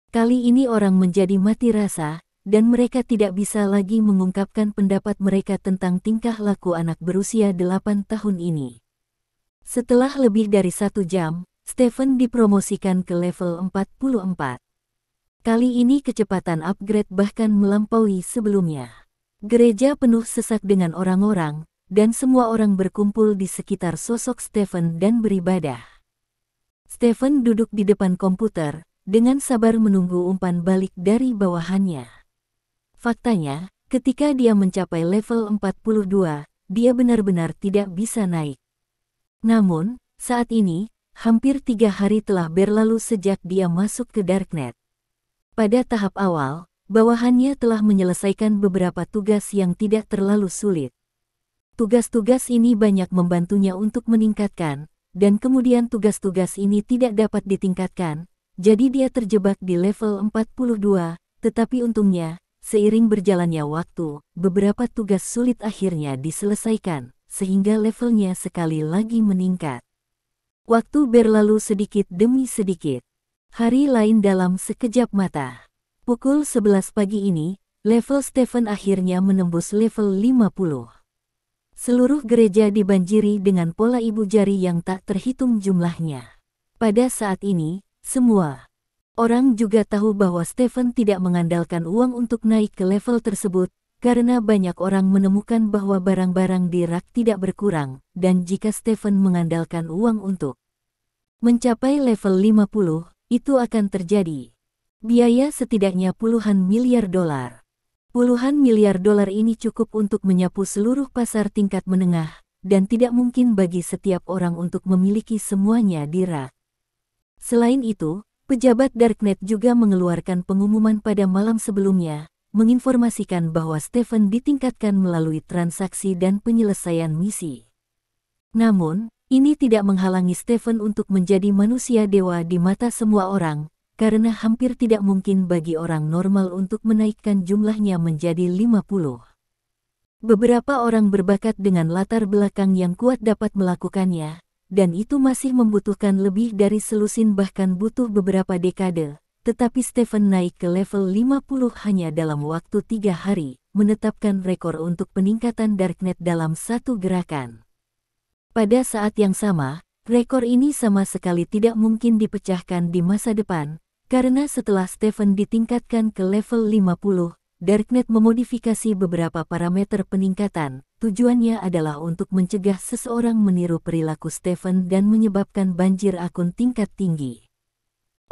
Kali ini orang menjadi mati rasa, dan mereka tidak bisa lagi mengungkapkan pendapat mereka tentang tingkah laku anak berusia 8 tahun ini. Setelah lebih dari 1 jam, Stephen dipromosikan ke level 44. Kali ini kecepatan upgrade bahkan melampaui sebelumnya. Gereja penuh sesak dengan orang-orang, dan semua orang berkumpul di sekitar sosok Stephen dan beribadah. Stephen duduk di depan komputer, dengan sabar menunggu umpan balik dari bawahannya. Faktanya, ketika dia mencapai level 42, dia benar-benar tidak bisa naik. Namun, saat ini, hampir 3 hari telah berlalu sejak dia masuk ke Darknet. Pada tahap awal, bawahannya telah menyelesaikan beberapa tugas yang tidak terlalu sulit. Tugas-tugas ini banyak membantunya untuk meningkatkan, dan kemudian tugas-tugas ini tidak dapat ditingkatkan, jadi dia terjebak di level 42, tetapi untungnya, seiring berjalannya waktu, beberapa tugas sulit akhirnya diselesaikan, sehingga levelnya sekali lagi meningkat. Waktu berlalu sedikit demi sedikit. Hari lain dalam sekejap mata. Pukul 11 pagi ini, level Stephen akhirnya menembus level 50. Seluruh gereja dibanjiri dengan pola ibu jari yang tak terhitung jumlahnya. Pada saat ini, semua orang juga tahu bahwa Stephen tidak mengandalkan uang untuk naik ke level tersebut, karena banyak orang menemukan bahwa barang-barang di rak tidak berkurang, dan jika Stephen mengandalkan uang untuk mencapai level 50, itu akan terjadi. Biaya setidaknya puluhan miliar dolar. Puluhan miliar dolar ini cukup untuk menyapu seluruh pasar tingkat menengah, dan tidak mungkin bagi setiap orang untuk memiliki semuanya di rak. Selain itu, pejabat Darknet juga mengeluarkan pengumuman pada malam sebelumnya, menginformasikan bahwa Stephen ditingkatkan melalui transaksi dan penyelesaian misi. Namun, ini tidak menghalangi Stephen untuk menjadi manusia dewa di mata semua orang, karena hampir tidak mungkin bagi orang normal untuk menaikkan jumlahnya menjadi 50. Beberapa orang berbakat dengan latar belakang yang kuat dapat melakukannya, dan itu masih membutuhkan lebih dari selusin bahkan butuh beberapa dekade. Tetapi Stephen naik ke level 50 hanya dalam waktu 3 hari, menetapkan rekor untuk peningkatan Darknet dalam satu gerakan. Pada saat yang sama, rekor ini sama sekali tidak mungkin dipecahkan di masa depan, karena setelah Stephen ditingkatkan ke level 50, Darknet memodifikasi beberapa parameter peningkatan. Tujuannya adalah untuk mencegah seseorang meniru perilaku Stephen dan menyebabkan banjir akun tingkat tinggi.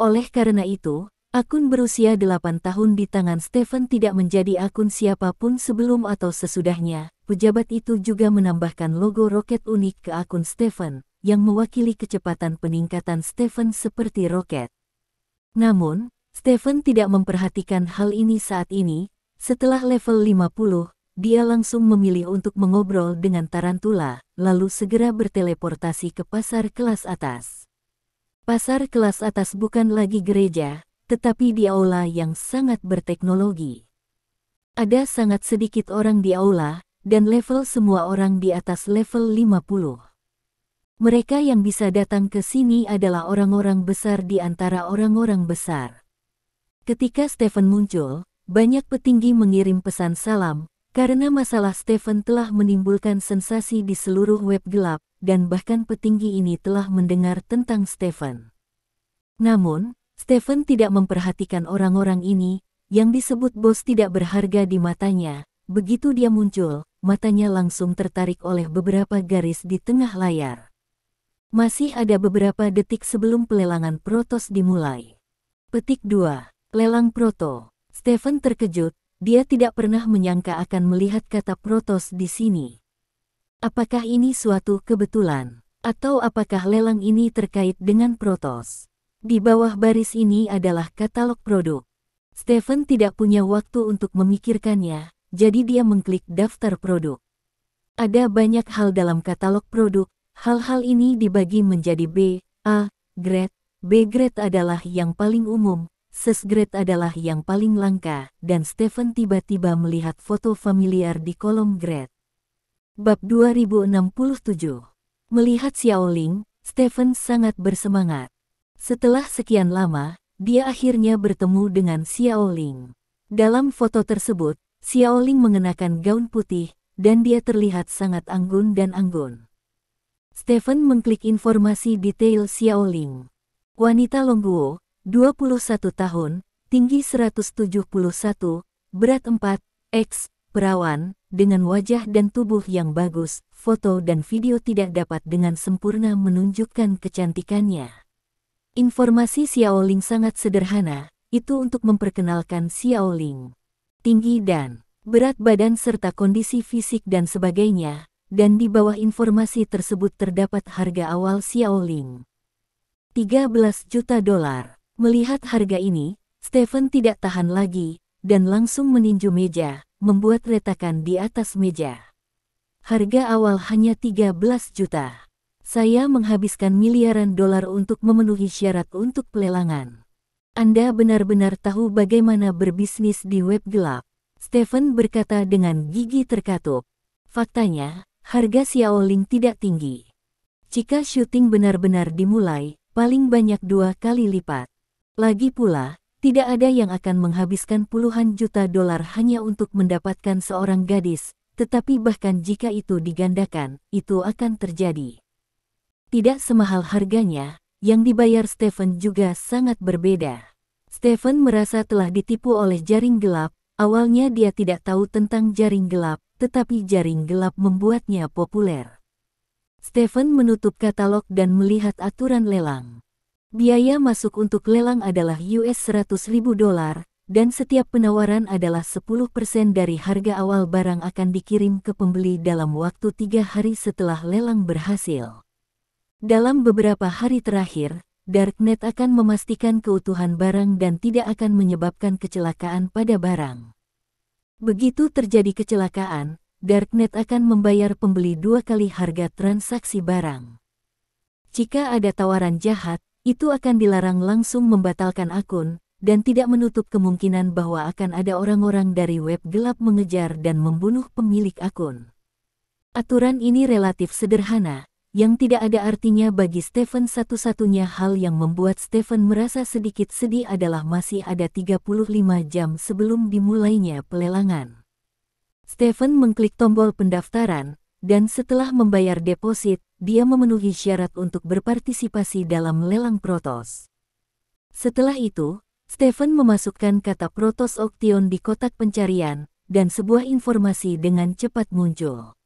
Oleh karena itu, akun berusia 8 tahun di tangan Stephen tidak menjadi akun siapapun sebelum atau sesudahnya. Pejabat itu juga menambahkan logo roket unik ke akun Stephen, yang mewakili kecepatan peningkatan Stephen seperti roket. Namun, Stephen tidak memperhatikan hal ini saat ini. Setelah level 50, dia langsung memilih untuk mengobrol dengan Tarantula, lalu segera berteleportasi ke pasar kelas atas. Pasar kelas atas bukan lagi gereja, tetapi di aula yang sangat berteknologi. Ada sangat sedikit orang di aula, dan level semua orang di atas level 50. Mereka yang bisa datang ke sini adalah orang-orang besar di antara orang-orang besar. Ketika Stephen muncul, banyak petinggi mengirim pesan salam, karena masalah Stephen telah menimbulkan sensasi di seluruh web gelap, dan bahkan petinggi ini telah mendengar tentang Stephen. Namun, Stephen tidak memperhatikan orang-orang ini, yang disebut bos tidak berharga di matanya. Begitu dia muncul, matanya langsung tertarik oleh beberapa garis di tengah layar. Masih ada beberapa detik sebelum pelelangan Protoss dimulai. Petik 2. Lelang Proto. Stephen terkejut, dia tidak pernah menyangka akan melihat kata Protoss di sini. Apakah ini suatu kebetulan? Atau apakah lelang ini terkait dengan Protoss? Di bawah baris ini adalah katalog produk. Stephen tidak punya waktu untuk memikirkannya, jadi dia mengklik daftar produk. Ada banyak hal dalam katalog produk, hal-hal ini dibagi menjadi B, A, grade. B grade adalah yang paling umum, C grade adalah yang paling langka, dan Stephen tiba-tiba melihat foto familiar di kolom grade. Bab 2067. Melihat Xiaoling, Stephen sangat bersemangat. Setelah sekian lama, dia akhirnya bertemu dengan Xiaoling. Dalam foto tersebut, Xiaoling mengenakan gaun putih, dan dia terlihat sangat anggun dan anggun. Stephen mengklik informasi detail Xiaoling. Wanita Longguo, 21 tahun, tinggi 171, berat 4, X, perawan, dengan wajah dan tubuh yang bagus. Foto dan video tidak dapat dengan sempurna menunjukkan kecantikannya. Informasi Xiaoling sangat sederhana, itu untuk memperkenalkan Xiaoling. Tinggi dan berat badan serta kondisi fisik dan sebagainya, dan di bawah informasi tersebut terdapat harga awal Xiaoling. 13 juta dolar. Melihat harga ini, Stephen tidak tahan lagi, dan langsung meninju meja, membuat retakan di atas meja. Harga awal hanya 13 juta. Saya menghabiskan miliaran dolar untuk memenuhi syarat untuk pelelangan. Anda benar-benar tahu bagaimana berbisnis di web gelap. Stephen berkata dengan gigi terkatup. Faktanya, harga Xiaoling tidak tinggi. Jika syuting benar-benar dimulai, paling banyak 2 kali lipat. Lagi pula, tidak ada yang akan menghabiskan puluhan juta dolar hanya untuk mendapatkan seorang gadis, tetapi bahkan jika itu digandakan, itu akan terjadi. Tidak semahal harganya, yang dibayar Stephen juga sangat berbeda. Stephen merasa telah ditipu oleh jaring gelap. Awalnya dia tidak tahu tentang jaring gelap, tetapi jaring gelap membuatnya populer. Stephen menutup katalog dan melihat aturan lelang. Biaya masuk untuk lelang adalah $100.000, dan setiap penawaran adalah 10% dari harga awal barang akan dikirim ke pembeli dalam waktu 3 hari setelah lelang berhasil. Dalam beberapa hari terakhir, Darknet akan memastikan keutuhan barang dan tidak akan menyebabkan kecelakaan pada barang. Begitu terjadi kecelakaan, Darknet akan membayar pembeli 2 kali harga transaksi barang. Jika ada tawaran jahat, itu akan dilarang langsung membatalkan akun, dan tidak menutup kemungkinan bahwa akan ada orang-orang dari web gelap mengejar dan membunuh pemilik akun. Aturan ini relatif sederhana, yang tidak ada artinya bagi Stephen. Satu-satunya hal yang membuat Stephen merasa sedikit sedih adalah masih ada 35 jam sebelum dimulainya pelelangan. Stephen mengklik tombol pendaftaran, dan setelah membayar deposit, dia memenuhi syarat untuk berpartisipasi dalam lelang Protos. Setelah itu, Stephen memasukkan kata Protos Auction di kotak pencarian, dan sebuah informasi dengan cepat muncul.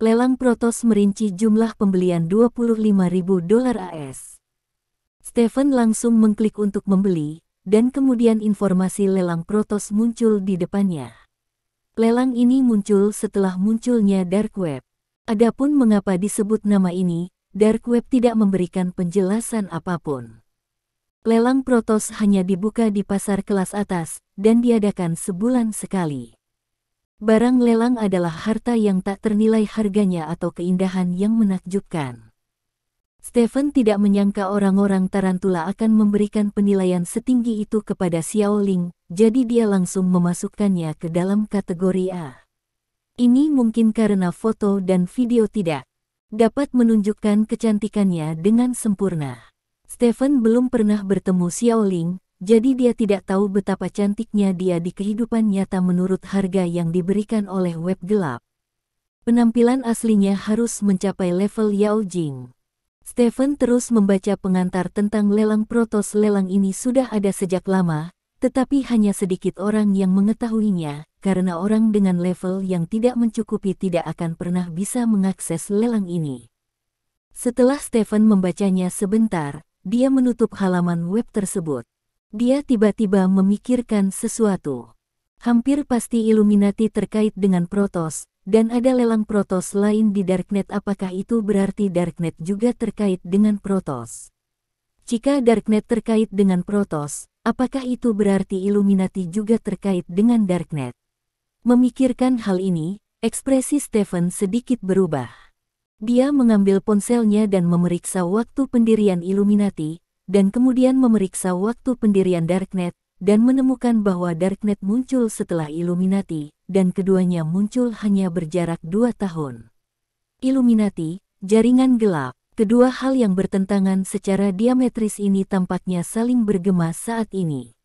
Lelang Protos merinci jumlah pembelian $25.000 AS. Stephen langsung mengklik untuk membeli, dan kemudian informasi lelang Protos muncul di depannya. Lelang ini muncul setelah munculnya Dark Web. Adapun mengapa disebut nama ini, Dark Web tidak memberikan penjelasan apapun. Lelang Protos hanya dibuka di pasar kelas atas, dan diadakan sebulan sekali. Barang lelang adalah harta yang tak ternilai harganya atau keindahan yang menakjubkan. Stephen tidak menyangka orang-orang Tarantula akan memberikan penilaian setinggi itu kepada Xiaoling, jadi dia langsung memasukkannya ke dalam kategori A. Ini mungkin karena foto dan video tidak dapat menunjukkan kecantikannya dengan sempurna. Stephen belum pernah bertemu Xiaoling, jadi dia tidak tahu betapa cantiknya dia di kehidupan nyata menurut harga yang diberikan oleh web gelap. Penampilan aslinya harus mencapai level Yao Jing. Stephen terus membaca pengantar tentang lelang Protos. Lelang ini sudah ada sejak lama, tetapi hanya sedikit orang yang mengetahuinya, karena orang dengan level yang tidak mencukupi tidak akan pernah bisa mengakses lelang ini. Setelah Stephen membacanya sebentar, dia menutup halaman web tersebut. Dia tiba-tiba memikirkan sesuatu. Hampir pasti Illuminati terkait dengan Protos, dan ada lelang Protos lain di Darknet. Apakah itu berarti Darknet juga terkait dengan Protos? Jika Darknet terkait dengan Protoss, apakah itu berarti Illuminati juga terkait dengan Darknet? Memikirkan hal ini, ekspresi Stephen sedikit berubah. Dia mengambil ponselnya dan memeriksa waktu pendirian Illuminati, dan kemudian memeriksa waktu pendirian Darknet, dan menemukan bahwa Darknet muncul setelah Illuminati, dan keduanya muncul hanya berjarak 2 tahun. Illuminati, jaringan gelap, kedua hal yang bertentangan secara diametris ini tampaknya saling bergema saat ini.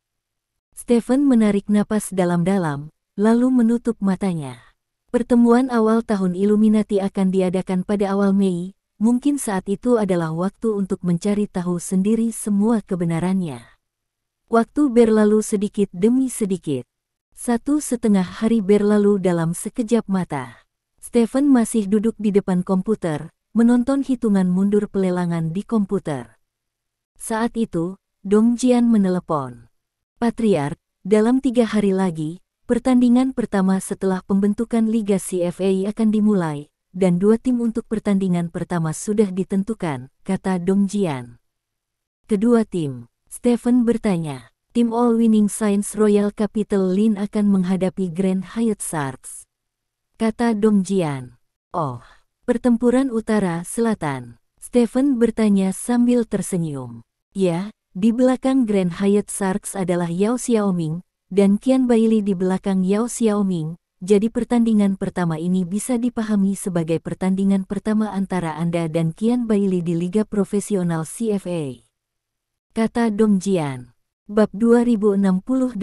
Stephen menarik napas dalam-dalam, lalu menutup matanya. Pertemuan awal tahun Illuminati akan diadakan pada awal Mei, mungkin saat itu adalah waktu untuk mencari tahu sendiri semua kebenarannya. Waktu berlalu sedikit demi sedikit. 1,5 hari berlalu dalam sekejap mata. Stephen masih duduk di depan komputer, menonton hitungan mundur pelelangan di komputer. Saat itu, Dong Jian menelepon. Patriark, dalam 3 hari lagi, pertandingan pertama setelah pembentukan Liga CFA akan dimulai, dan 2 tim untuk pertandingan pertama sudah ditentukan, kata Dong Jian. Kedua tim, Stephen bertanya, tim All Winning Science Royal Capital Lin akan menghadapi Grand Hyatt Sharks. Kata Dong Jian. Oh, pertempuran utara selatan. Stephen bertanya sambil tersenyum. Ya, di belakang Grand Hyatt Sharks adalah Yao Xiaoming, dan Qian Bailey di belakang Yao Xiaoming, jadi pertandingan pertama ini bisa dipahami sebagai pertandingan pertama antara Anda dan Qian Bailey di Liga Profesional CFA. Kata Dong Jian. Bab 2068.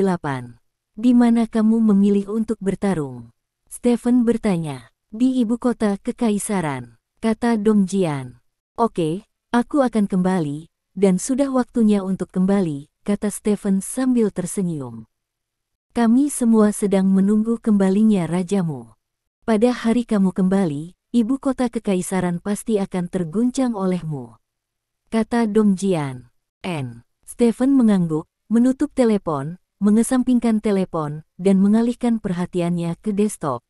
Di mana kamu memilih untuk bertarung? Stephen bertanya. Di ibu kota kekaisaran, kata Dong Jian. Oke, aku akan kembali, dan sudah waktunya untuk kembali, kata Stephen sambil tersenyum. Kami semua sedang menunggu kembalinya rajamu. Pada hari kamu kembali, ibu kota kekaisaran pasti akan terguncang olehmu. Kata Dong Jian. Stephen mengangguk, menutup telepon, mengesampingkan telepon, dan mengalihkan perhatiannya ke desktop.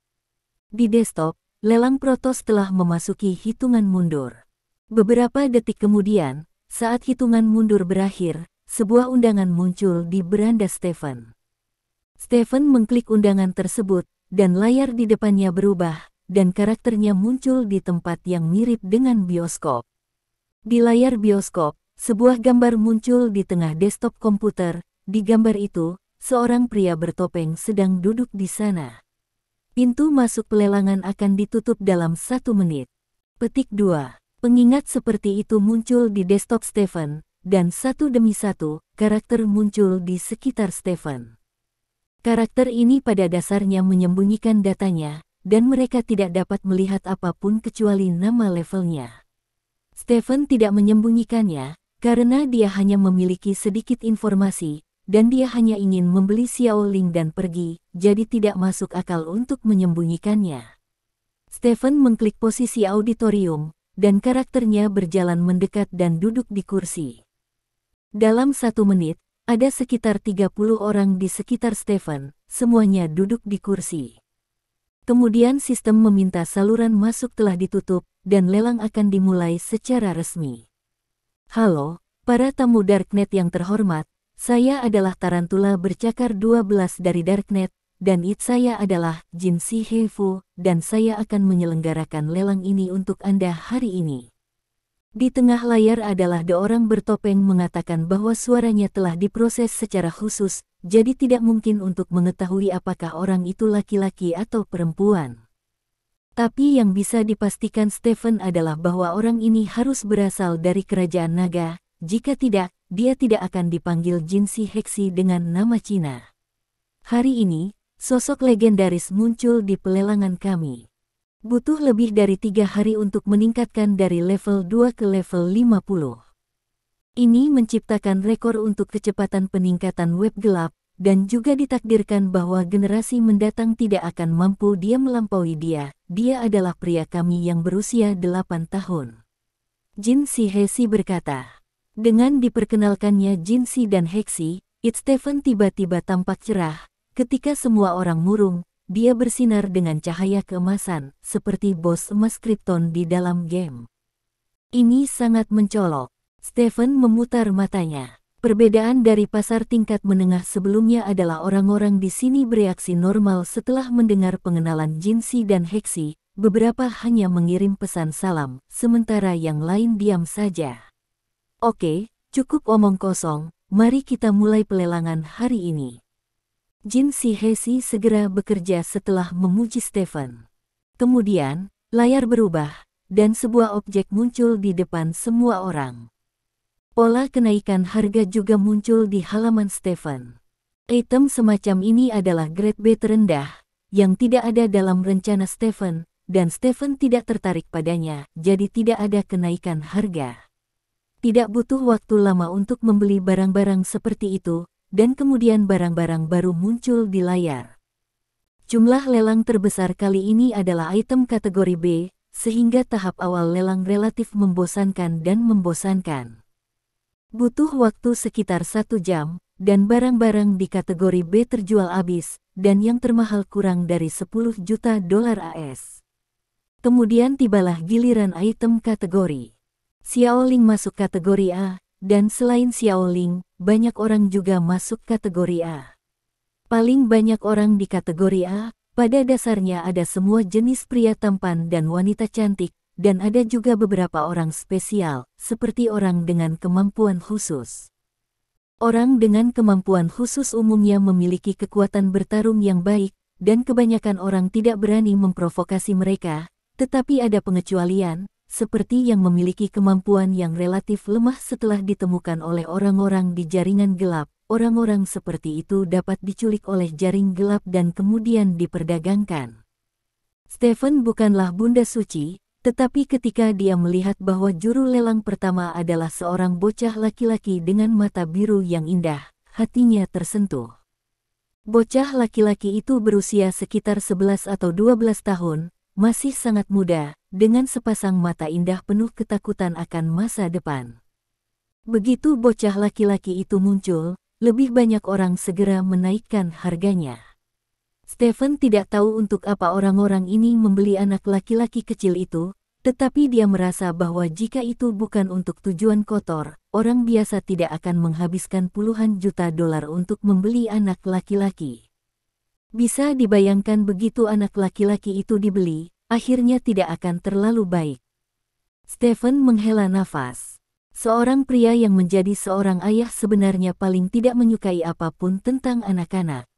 Di desktop, lelang Protoss telah memasuki hitungan mundur. Beberapa detik kemudian, saat hitungan mundur berakhir, sebuah undangan muncul di beranda Stephen. Stephen mengklik undangan tersebut, dan layar di depannya berubah, dan karakternya muncul di tempat yang mirip dengan bioskop. Di layar bioskop, sebuah gambar muncul di tengah desktop komputer. Di gambar itu, seorang pria bertopeng sedang duduk di sana. Pintu masuk pelelangan akan ditutup dalam 1 menit. Petik 2. Pengingat seperti itu muncul di desktop Stephen, dan satu demi satu, karakter muncul di sekitar Stephen. Karakter ini pada dasarnya menyembunyikan datanya, dan mereka tidak dapat melihat apapun kecuali nama levelnya. Stephen tidak menyembunyikannya, karena dia hanya memiliki sedikit informasi, dan dia hanya ingin membeli Xiao Ling dan pergi, jadi tidak masuk akal untuk menyembunyikannya. Stephen mengklik posisi auditorium, dan karakternya berjalan mendekat dan duduk di kursi. Dalam 1 menit, ada sekitar 30 orang di sekitar Stephen, semuanya duduk di kursi. Kemudian sistem meminta saluran masuk telah ditutup, dan lelang akan dimulai secara resmi. Halo, para tamu Darknet yang terhormat, saya adalah Tarantula bercakar 12 dari Darknet, dan saya adalah Jin Si Heifu, dan saya akan menyelenggarakan lelang ini untuk Anda hari ini. Di tengah layar adalah orang bertopeng mengatakan bahwa suaranya telah diproses secara khusus, jadi tidak mungkin untuk mengetahui apakah orang itu laki-laki atau perempuan. Tapi yang bisa dipastikan Stephen adalah bahwa orang ini harus berasal dari kerajaan naga, jika tidak, dia tidak akan dipanggil Jin Si Heksi dengan nama Cina. Hari ini, sosok legendaris muncul di pelelangan kami. Butuh lebih dari 3 hari untuk meningkatkan dari level 2 ke level 50. Ini menciptakan rekor untuk kecepatan peningkatan web gelap, dan juga ditakdirkan bahwa generasi mendatang tidak akan mampu dia melampaui dia. Dia adalah pria kami yang berusia 8 tahun. Jin Si Heksi berkata. Dengan diperkenalkannya Jin Si dan Heksi, Stephen tiba-tiba tampak cerah. Ketika semua orang murung, dia bersinar dengan cahaya keemasan, seperti bos emas Krypton di dalam game. Ini sangat mencolok. Stephen memutar matanya. Perbedaan dari pasar tingkat menengah sebelumnya adalah orang-orang di sini bereaksi normal setelah mendengar pengenalan Jinsi dan Heksi. Beberapa hanya mengirim pesan salam, sementara yang lain diam saja. Oke, cukup omong kosong, mari kita mulai pelelangan hari ini. Jinsi Heksi segera bekerja setelah memuji Stephen. Kemudian, layar berubah, dan sebuah objek muncul di depan semua orang. Pola kenaikan harga juga muncul di halaman Stephen. Item semacam ini adalah grade B terendah, yang tidak ada dalam rencana Stephen, dan Stephen tidak tertarik padanya, jadi tidak ada kenaikan harga. Tidak butuh waktu lama untuk membeli barang-barang seperti itu, dan kemudian barang-barang baru muncul di layar. Jumlah lelang terbesar kali ini adalah item kategori B, sehingga tahap awal lelang relatif membosankan dan membosankan. Butuh waktu sekitar 1 jam, dan barang-barang di kategori B terjual habis, dan yang termahal kurang dari 10 juta dolar AS. Kemudian tibalah giliran item kategori. Xiaoling masuk kategori A, dan selain Xiaoling, banyak orang juga masuk kategori A. Paling banyak orang di kategori A, pada dasarnya ada semua jenis pria tampan dan wanita cantik, dan ada juga beberapa orang spesial, seperti orang dengan kemampuan khusus. Orang dengan kemampuan khusus umumnya memiliki kekuatan bertarung yang baik, dan kebanyakan orang tidak berani memprovokasi mereka, tetapi ada pengecualian, seperti yang memiliki kemampuan yang relatif lemah setelah ditemukan oleh orang-orang di jaringan gelap. Orang-orang seperti itu dapat diculik oleh jaring gelap dan kemudian diperdagangkan. Stephen bukanlah bunda suci, tetapi ketika dia melihat bahwa juru lelang pertama adalah seorang bocah laki-laki dengan mata biru yang indah, hatinya tersentuh. Bocah laki-laki itu berusia sekitar 11 atau 12 tahun, masih sangat muda, dengan sepasang mata indah penuh ketakutan akan masa depan. Begitu bocah laki-laki itu muncul, lebih banyak orang segera menaikkan harganya. Stephen tidak tahu untuk apa orang-orang ini membeli anak laki-laki kecil itu, tetapi dia merasa bahwa jika itu bukan untuk tujuan kotor, orang biasa tidak akan menghabiskan puluhan juta dolar untuk membeli anak laki-laki. Bisa dibayangkan begitu anak laki-laki itu dibeli, akhirnya tidak akan terlalu baik. Stephen menghela nafas. Seorang pria yang menjadi seorang ayah sebenarnya paling tidak menyukai apapun tentang anak-anak.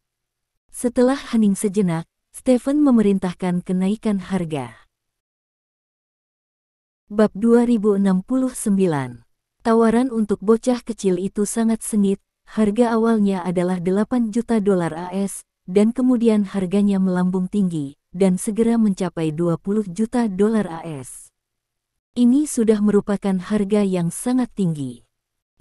Setelah hening sejenak, Stephen memerintahkan kenaikan harga. Bab 2069. Tawaran untuk bocah kecil itu sangat sengit, harga awalnya adalah 8 juta dolar AS, dan kemudian harganya melambung tinggi, dan segera mencapai 20 juta dolar AS. Ini sudah merupakan harga yang sangat tinggi.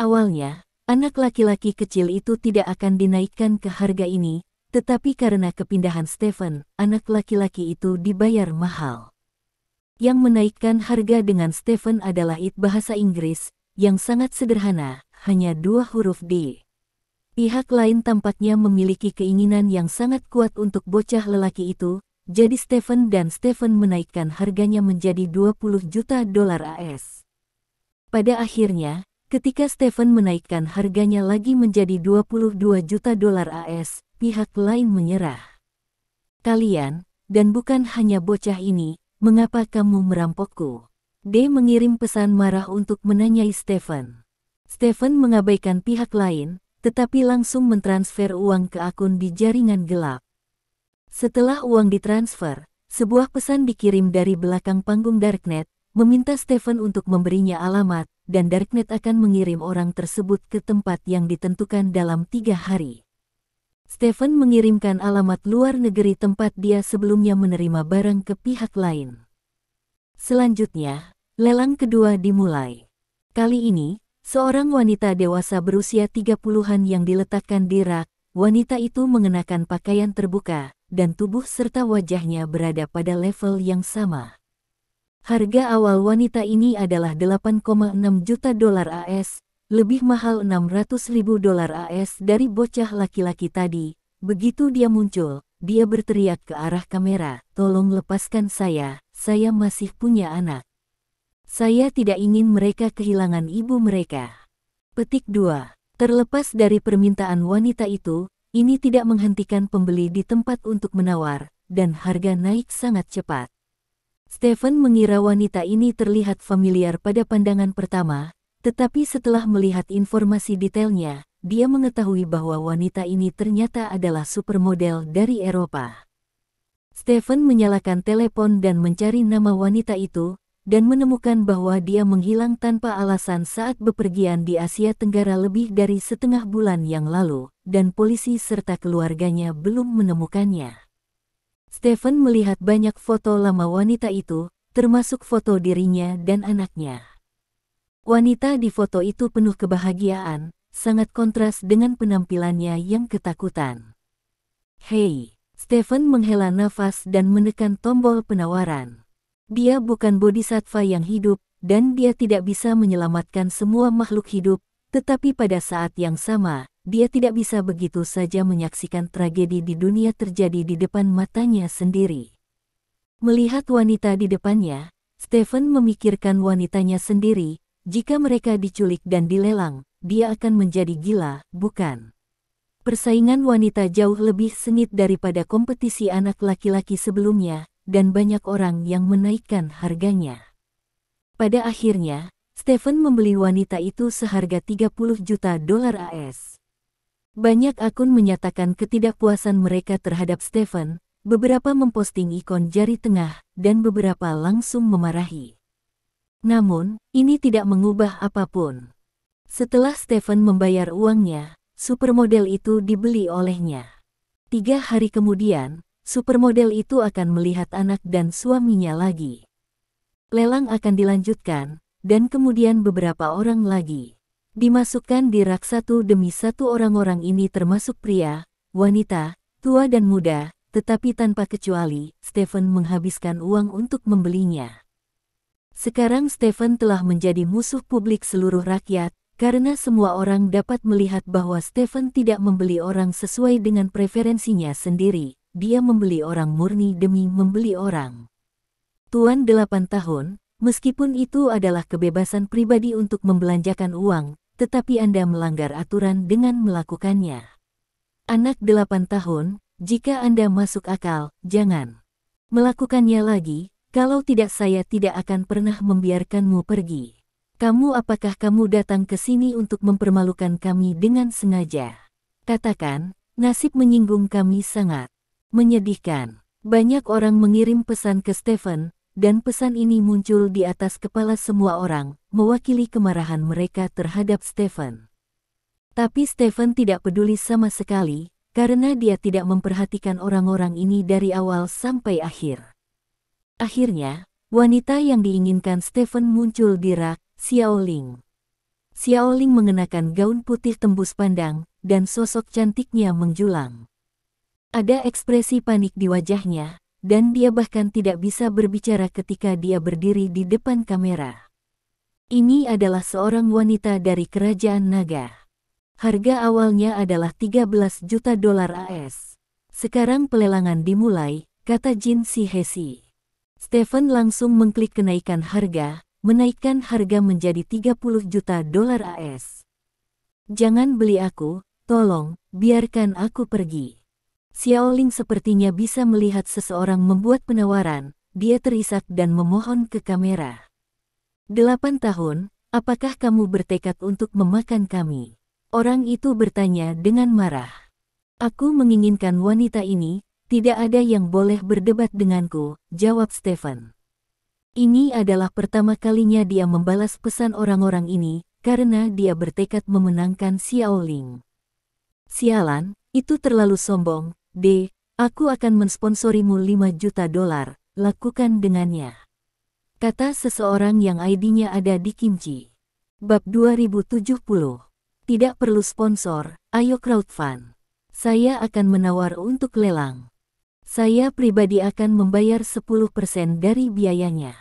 Awalnya, anak laki-laki kecil itu tidak akan dinaikkan ke harga ini, tetapi karena kepindahan Stephen, anak laki-laki itu dibayar mahal. Yang menaikkan harga dengan Stephen adalah bahasa Inggris, yang sangat sederhana, hanya 2 huruf D. Pihak lain tampaknya memiliki keinginan yang sangat kuat untuk bocah lelaki itu, jadi Stephen menaikkan harganya menjadi 20 juta dolar AS. Pada akhirnya, ketika Stephen menaikkan harganya lagi menjadi 22 juta dolar AS, pihak lain menyerah. Kalian, dan bukan hanya bocah ini, mengapa kamu merampokku? D mengirim pesan marah untuk menanyai Stephen. Stephen mengabaikan pihak lain, tetapi langsung mentransfer uang ke akun di jaringan gelap. Setelah uang ditransfer, sebuah pesan dikirim dari belakang panggung Darknet, meminta Stephen untuk memberinya alamat, dan Darknet akan mengirim orang tersebut ke tempat yang ditentukan dalam 3 hari. Stephen mengirimkan alamat luar negeri tempat dia sebelumnya menerima barang ke pihak lain. Selanjutnya, lelang kedua dimulai. Kali ini, seorang wanita dewasa berusia 30-an yang diletakkan di rak. Wanita itu mengenakan pakaian terbuka, dan tubuh serta wajahnya berada pada level yang sama. Harga awal wanita ini adalah 8,6 juta dolar AS, lebih mahal 600.000 dolar AS dari bocah laki-laki tadi. Begitu dia muncul, dia berteriak ke arah kamera, "Tolong lepaskan saya masih punya anak." Saya tidak ingin mereka kehilangan ibu mereka. Petik 2. Terlepas dari permintaan wanita itu, ini tidak menghentikan pembeli di tempat untuk menawar, dan harga naik sangat cepat. Stephen mengira wanita ini terlihat familiar pada pandangan pertama, tetapi setelah melihat informasi detailnya, dia mengetahui bahwa wanita ini ternyata adalah supermodel dari Eropa. Stephen menyalakan telepon dan mencari nama wanita itu, dan menemukan bahwa dia menghilang tanpa alasan saat bepergian di Asia Tenggara lebih dari setengah bulan yang lalu, dan polisi serta keluarganya belum menemukannya. Stephen melihat banyak foto lama wanita itu, termasuk foto dirinya dan anaknya. Wanita di foto itu penuh kebahagiaan, sangat kontras dengan penampilannya yang ketakutan. Hei, Stephen menghela nafas dan menekan tombol penawaran. Dia bukan bodhisattva yang hidup, dan dia tidak bisa menyelamatkan semua makhluk hidup, tetapi pada saat yang sama, dia tidak bisa begitu saja menyaksikan tragedi di dunia terjadi di depan matanya sendiri. Melihat wanita di depannya, Stephen memikirkan wanitanya sendiri, jika mereka diculik dan dilelang, dia akan menjadi gila, bukan? Persaingan wanita jauh lebih sengit daripada kompetisi anak laki-laki sebelumnya, dan banyak orang yang menaikkan harganya. Pada akhirnya, Stephen membeli wanita itu seharga 30 juta dolar AS. Banyak akun menyatakan ketidakpuasan mereka terhadap Stephen, beberapa memposting ikon jari tengah, dan beberapa langsung memarahi. Namun, ini tidak mengubah apapun. Setelah Stephen membayar uangnya, supermodel itu dibeli olehnya. 3 hari kemudian, supermodel itu akan melihat anak dan suaminya lagi. Lelang akan dilanjutkan, dan kemudian beberapa orang lagi dimasukkan di rak satu demi satu. Orang-orang ini termasuk pria, wanita, tua dan muda, tetapi tanpa kecuali, Stephen menghabiskan uang untuk membelinya. Sekarang Stephen telah menjadi musuh publik seluruh rakyat, karena semua orang dapat melihat bahwa Stephen tidak membeli orang sesuai dengan preferensinya sendiri. Dia membeli orang murni demi membeli orang. Tuan 8 tahun, meskipun itu adalah kebebasan pribadi untuk membelanjakan uang, tetapi Anda melanggar aturan dengan melakukannya. Anak 8 tahun, jika Anda masuk akal, jangan melakukannya lagi, kalau tidak saya tidak akan pernah membiarkanmu pergi. Apakah kamu datang ke sini untuk mempermalukan kami dengan sengaja? Katakan, nasib menyinggung kami sangat menyedihkan. Banyak orang mengirim pesan ke Stephen, dan pesan ini muncul di atas kepala semua orang, mewakili kemarahan mereka terhadap Stephen. Tapi Stephen tidak peduli sama sekali, karena dia tidak memperhatikan orang-orang ini dari awal sampai akhir. Akhirnya, wanita yang diinginkan Stephen muncul di rak, Xiaoling. Xiaoling mengenakan gaun putih tembus pandang, dan sosok cantiknya menjulang. Ada ekspresi panik di wajahnya, dan dia bahkan tidak bisa berbicara ketika dia berdiri di depan kamera. Ini adalah seorang wanita dari kerajaan naga. Harga awalnya adalah 13 juta dolar AS. Sekarang pelelangan dimulai, kata Jin Sihesi. Stephen langsung mengklik kenaikan harga, menaikkan harga menjadi 30 juta dolar AS. Jangan beli aku, tolong, biarkan aku pergi. Xiaoling sepertinya bisa melihat seseorang membuat penawaran, dia terisak dan memohon ke kamera. 8 tahun, apakah kamu bertekad untuk memakan kami? Orang itu bertanya dengan marah. Aku menginginkan wanita ini, tidak ada yang boleh berdebat denganku, jawab Stephen. Ini adalah pertama kalinya dia membalas pesan orang-orang ini, karena dia bertekad memenangkan Xiaoling. Sialan, itu terlalu sombong. Aku akan mensponsorimu 5 juta dolar, lakukan dengannya. Kata seseorang yang ID-nya ada di Kimchi. Bab 2070. Tidak perlu sponsor, ayo crowdfund. Saya akan menawar untuk lelang. Saya pribadi akan membayar 10% dari biayanya.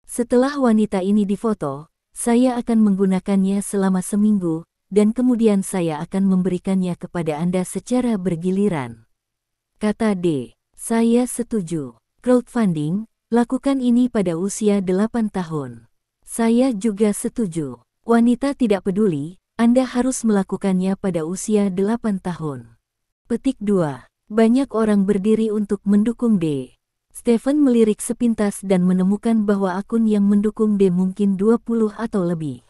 Setelah wanita ini difoto, saya akan menggunakannya selama seminggu, dan kemudian saya akan memberikannya kepada Anda secara bergiliran. Kata saya setuju. Crowdfunding, lakukan ini pada usia 8 tahun. Saya juga setuju. Wanita tidak peduli, Anda harus melakukannya pada usia 8 tahun. Petik 2. Banyak orang berdiri untuk mendukung D. Stephen melirik sepintas dan menemukan bahwa akun yang mendukung D mungkin 20 atau lebih.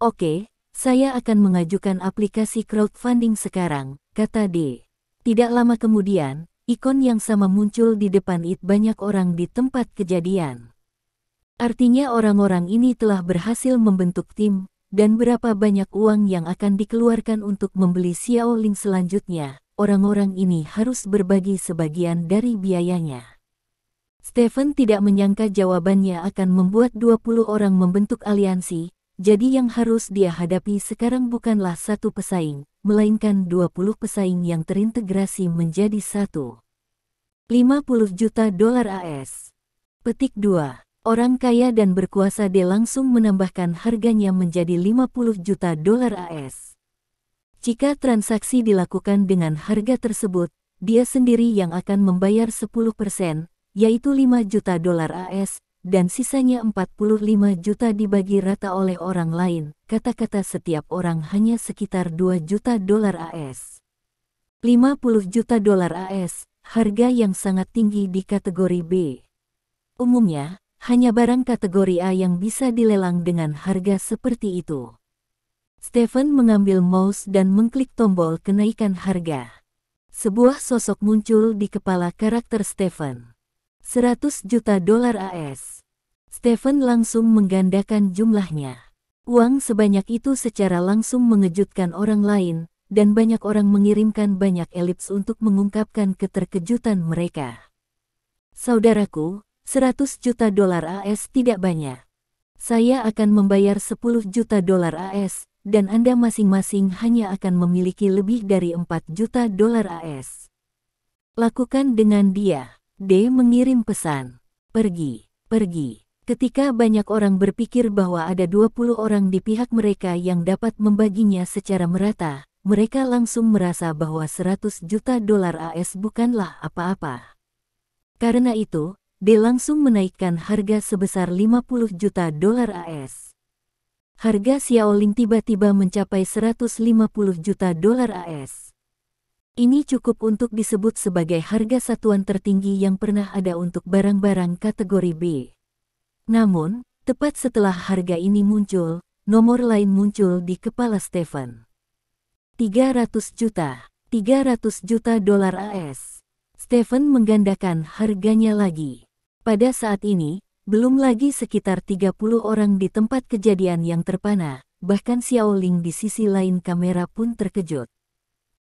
Oke, saya akan mengajukan aplikasi crowdfunding sekarang, kata D. Tidak lama kemudian, ikon yang sama muncul di depan banyak orang di tempat kejadian. Artinya orang-orang ini telah berhasil membentuk tim, dan berapa banyak uang yang akan dikeluarkan untuk membeli Xiaoling selanjutnya, orang-orang ini harus berbagi sebagian dari biayanya. Stephen tidak menyangka jawabannya akan membuat 20 orang membentuk aliansi, jadi yang harus dia hadapi sekarang bukanlah satu pesaing, melainkan 20 pesaing yang terintegrasi menjadi satu. 50 juta dolar AS. Petik 2. Orang kaya dan berkuasa D langsung menambahkan harganya menjadi 50 juta dolar AS. Jika transaksi dilakukan dengan harga tersebut, dia sendiri yang akan membayar 10%, yaitu 5 juta dolar AS, dan sisanya 45 juta dibagi rata oleh orang lain. Kata-kata setiap orang hanya sekitar 2 juta dolar AS. 50 juta dolar AS, harga yang sangat tinggi di kategori B. Umumnya, hanya barang kategori A yang bisa dilelang dengan harga seperti itu. Stephen mengambil mouse dan mengklik tombol kenaikan harga. Sebuah sosok muncul di kepala karakter Stephen. 100 juta dolar AS. Stephen langsung menggandakan jumlahnya. Uang sebanyak itu secara langsung mengejutkan orang lain, dan banyak orang mengirimkan banyak elips untuk mengungkapkan keterkejutan mereka. Saudaraku, 100 juta dolar AS tidak banyak. Saya akan membayar 10 juta dolar AS, dan Anda masing-masing hanya akan memiliki lebih dari 4 juta dolar AS. Lakukan dengan dia. D mengirim pesan. Pergi, pergi. Ketika banyak orang berpikir bahwa ada 20 orang di pihak mereka yang dapat membaginya secara merata, mereka langsung merasa bahwa 100 juta dolar AS bukanlah apa-apa. Karena itu, D langsung menaikkan harga sebesar 50 juta dolar AS. Harga Xiaoling tiba-tiba mencapai 150 juta dolar AS. Ini cukup untuk disebut sebagai harga satuan tertinggi yang pernah ada untuk barang-barang kategori B. Namun, tepat setelah harga ini muncul, nomor lain muncul di kepala Stephen. 300 juta dolar AS. Stephen menggandakan harganya lagi. Pada saat ini, belum lagi sekitar 30 orang di tempat kejadian yang terpana, bahkan Xiaoling di sisi lain kamera pun terkejut.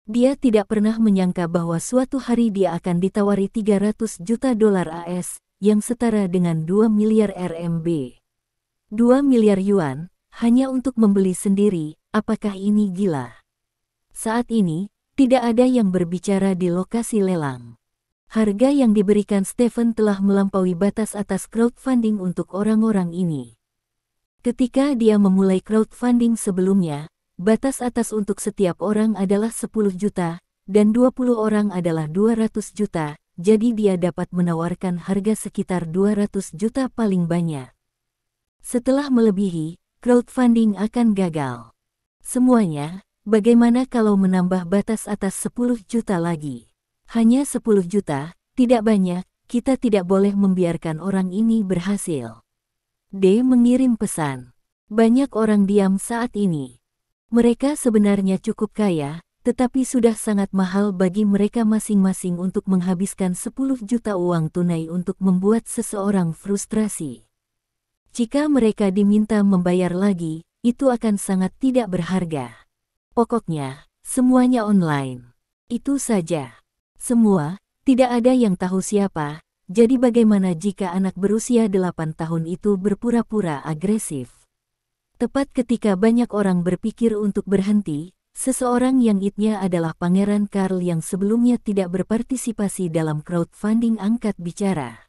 Dia tidak pernah menyangka bahwa suatu hari dia akan ditawari 300 juta dolar AS, yang setara dengan 2 miliar RMB. 2 miliar yuan, hanya untuk membeli sendiri, apakah ini gila? Saat ini, tidak ada yang berbicara di lokasi lelang. Harga yang diberikan Stephen telah melampaui batas atas crowdfunding untuk orang-orang ini. Ketika dia memulai crowdfunding sebelumnya, batas atas untuk setiap orang adalah 10 juta, dan 20 orang adalah 200 juta, jadi dia dapat menawarkan harga sekitar 200 juta paling banyak. Setelah melebihi, crowdfunding akan gagal. Semuanya, bagaimana kalau menambah batas atas 10 juta lagi? Hanya 10 juta, tidak banyak, kita tidak boleh membiarkan orang ini berhasil. D mengirim pesan. Banyak orang diam saat ini. Mereka sebenarnya cukup kaya, tetapi sudah sangat mahal bagi mereka masing-masing untuk menghabiskan 10 juta uang tunai untuk membuat seseorang frustrasi. Jika mereka diminta membayar lagi, itu akan sangat tidak berharga. Pokoknya, semuanya online. Itu saja. Semua, tidak ada yang tahu siapa, jadi bagaimana jika anak berusia 8 tahun itu berpura-pura agresif? Tepat ketika banyak orang berpikir untuk berhenti, seseorang yang itnya adalah Pangeran Carl yang sebelumnya tidak berpartisipasi dalam crowdfunding angkat bicara.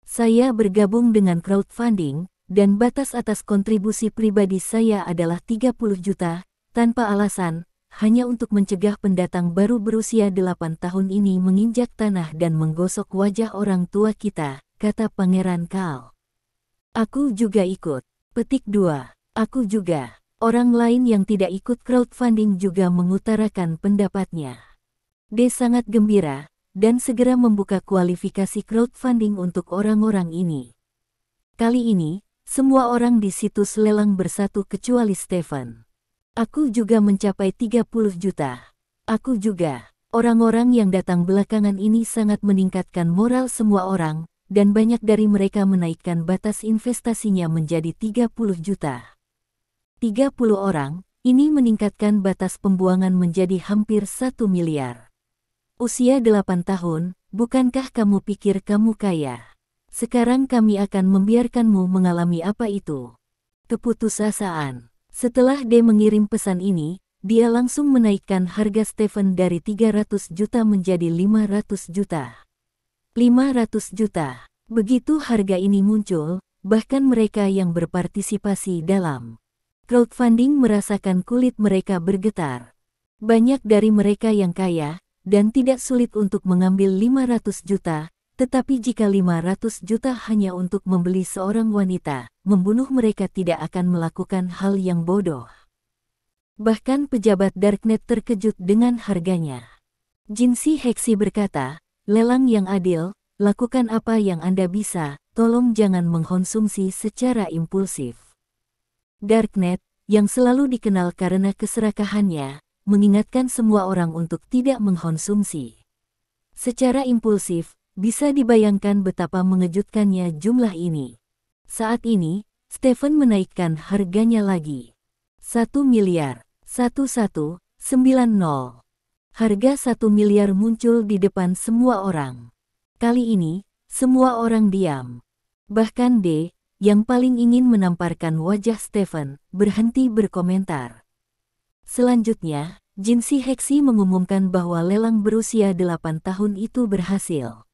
Saya bergabung dengan crowdfunding, dan batas atas kontribusi pribadi saya adalah 30 juta, tanpa alasan, hanya untuk mencegah pendatang baru berusia 8 tahun ini menginjak tanah dan menggosok wajah orang tua kita, kata Pangeran Carl. Aku juga ikut. Petik 2. Aku juga. Orang lain yang tidak ikut crowdfunding juga mengutarakan pendapatnya. D sangat gembira, dan segera membuka kualifikasi crowdfunding untuk orang-orang ini. Kali ini, semua orang di situs lelang bersatu kecuali Stephen. Aku juga mencapai 30 juta. Aku juga. Orang-orang yang datang belakangan ini sangat meningkatkan moral semua orang, dan banyak dari mereka menaikkan batas investasinya menjadi 30 juta. 30 orang, ini meningkatkan batas pembuangan menjadi hampir 1 miliar. Usia 8 tahun, bukankah kamu pikir kamu kaya? Sekarang kami akan membiarkanmu mengalami apa itu? Keputusasaan. Setelah D mengirim pesan ini, dia langsung menaikkan harga Stephen dari 300 juta menjadi 500 juta. 500 juta. Begitu harga ini muncul, bahkan mereka yang berpartisipasi dalam crowdfunding merasakan kulit mereka bergetar. Banyak dari mereka yang kaya, dan tidak sulit untuk mengambil 500 juta, tetapi jika 500 juta hanya untuk membeli seorang wanita, membunuh mereka tidak akan melakukan hal yang bodoh. Bahkan pejabat Darknet terkejut dengan harganya. Jinsy Hexi berkata, lelang yang adil, lakukan apa yang Anda bisa, tolong jangan mengkonsumsi secara impulsif. Darknet, yang selalu dikenal karena keserakahannya, mengingatkan semua orang untuk tidak mengkonsumsi secara impulsif. Bisa dibayangkan betapa mengejutkannya jumlah ini. Saat ini, Stephen menaikkan harganya lagi. 1 miliar. 1190. Harga 1 miliar muncul di depan semua orang. Kali ini, semua orang diam. Bahkan D, yang paling ingin menamparkan wajah Stephen, berhenti berkomentar. Selanjutnya, Jinsy Hexi mengumumkan bahwa lelang berusia 8 tahun itu berhasil.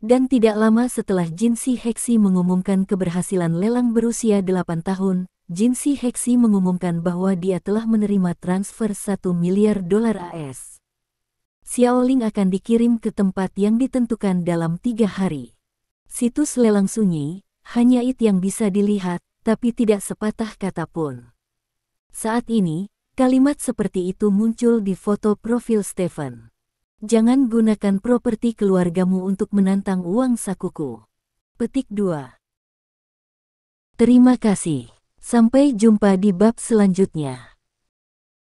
Dan tidak lama setelah Jinsy Hexi mengumumkan keberhasilan lelang berusia 8 tahun, Jinsy Hexi mengumumkan bahwa dia telah menerima transfer 1 miliar dolar AS. Xiaoling akan dikirim ke tempat yang ditentukan dalam 3 hari. Situs lelang sunyi, hanya It yang bisa dilihat, tapi tidak sepatah kata pun. Saat ini, kalimat seperti itu muncul di foto profil Stephen. Jangan gunakan properti keluargamu untuk menantang uang sakuku. Petik 2. Terima kasih. Sampai jumpa di bab selanjutnya.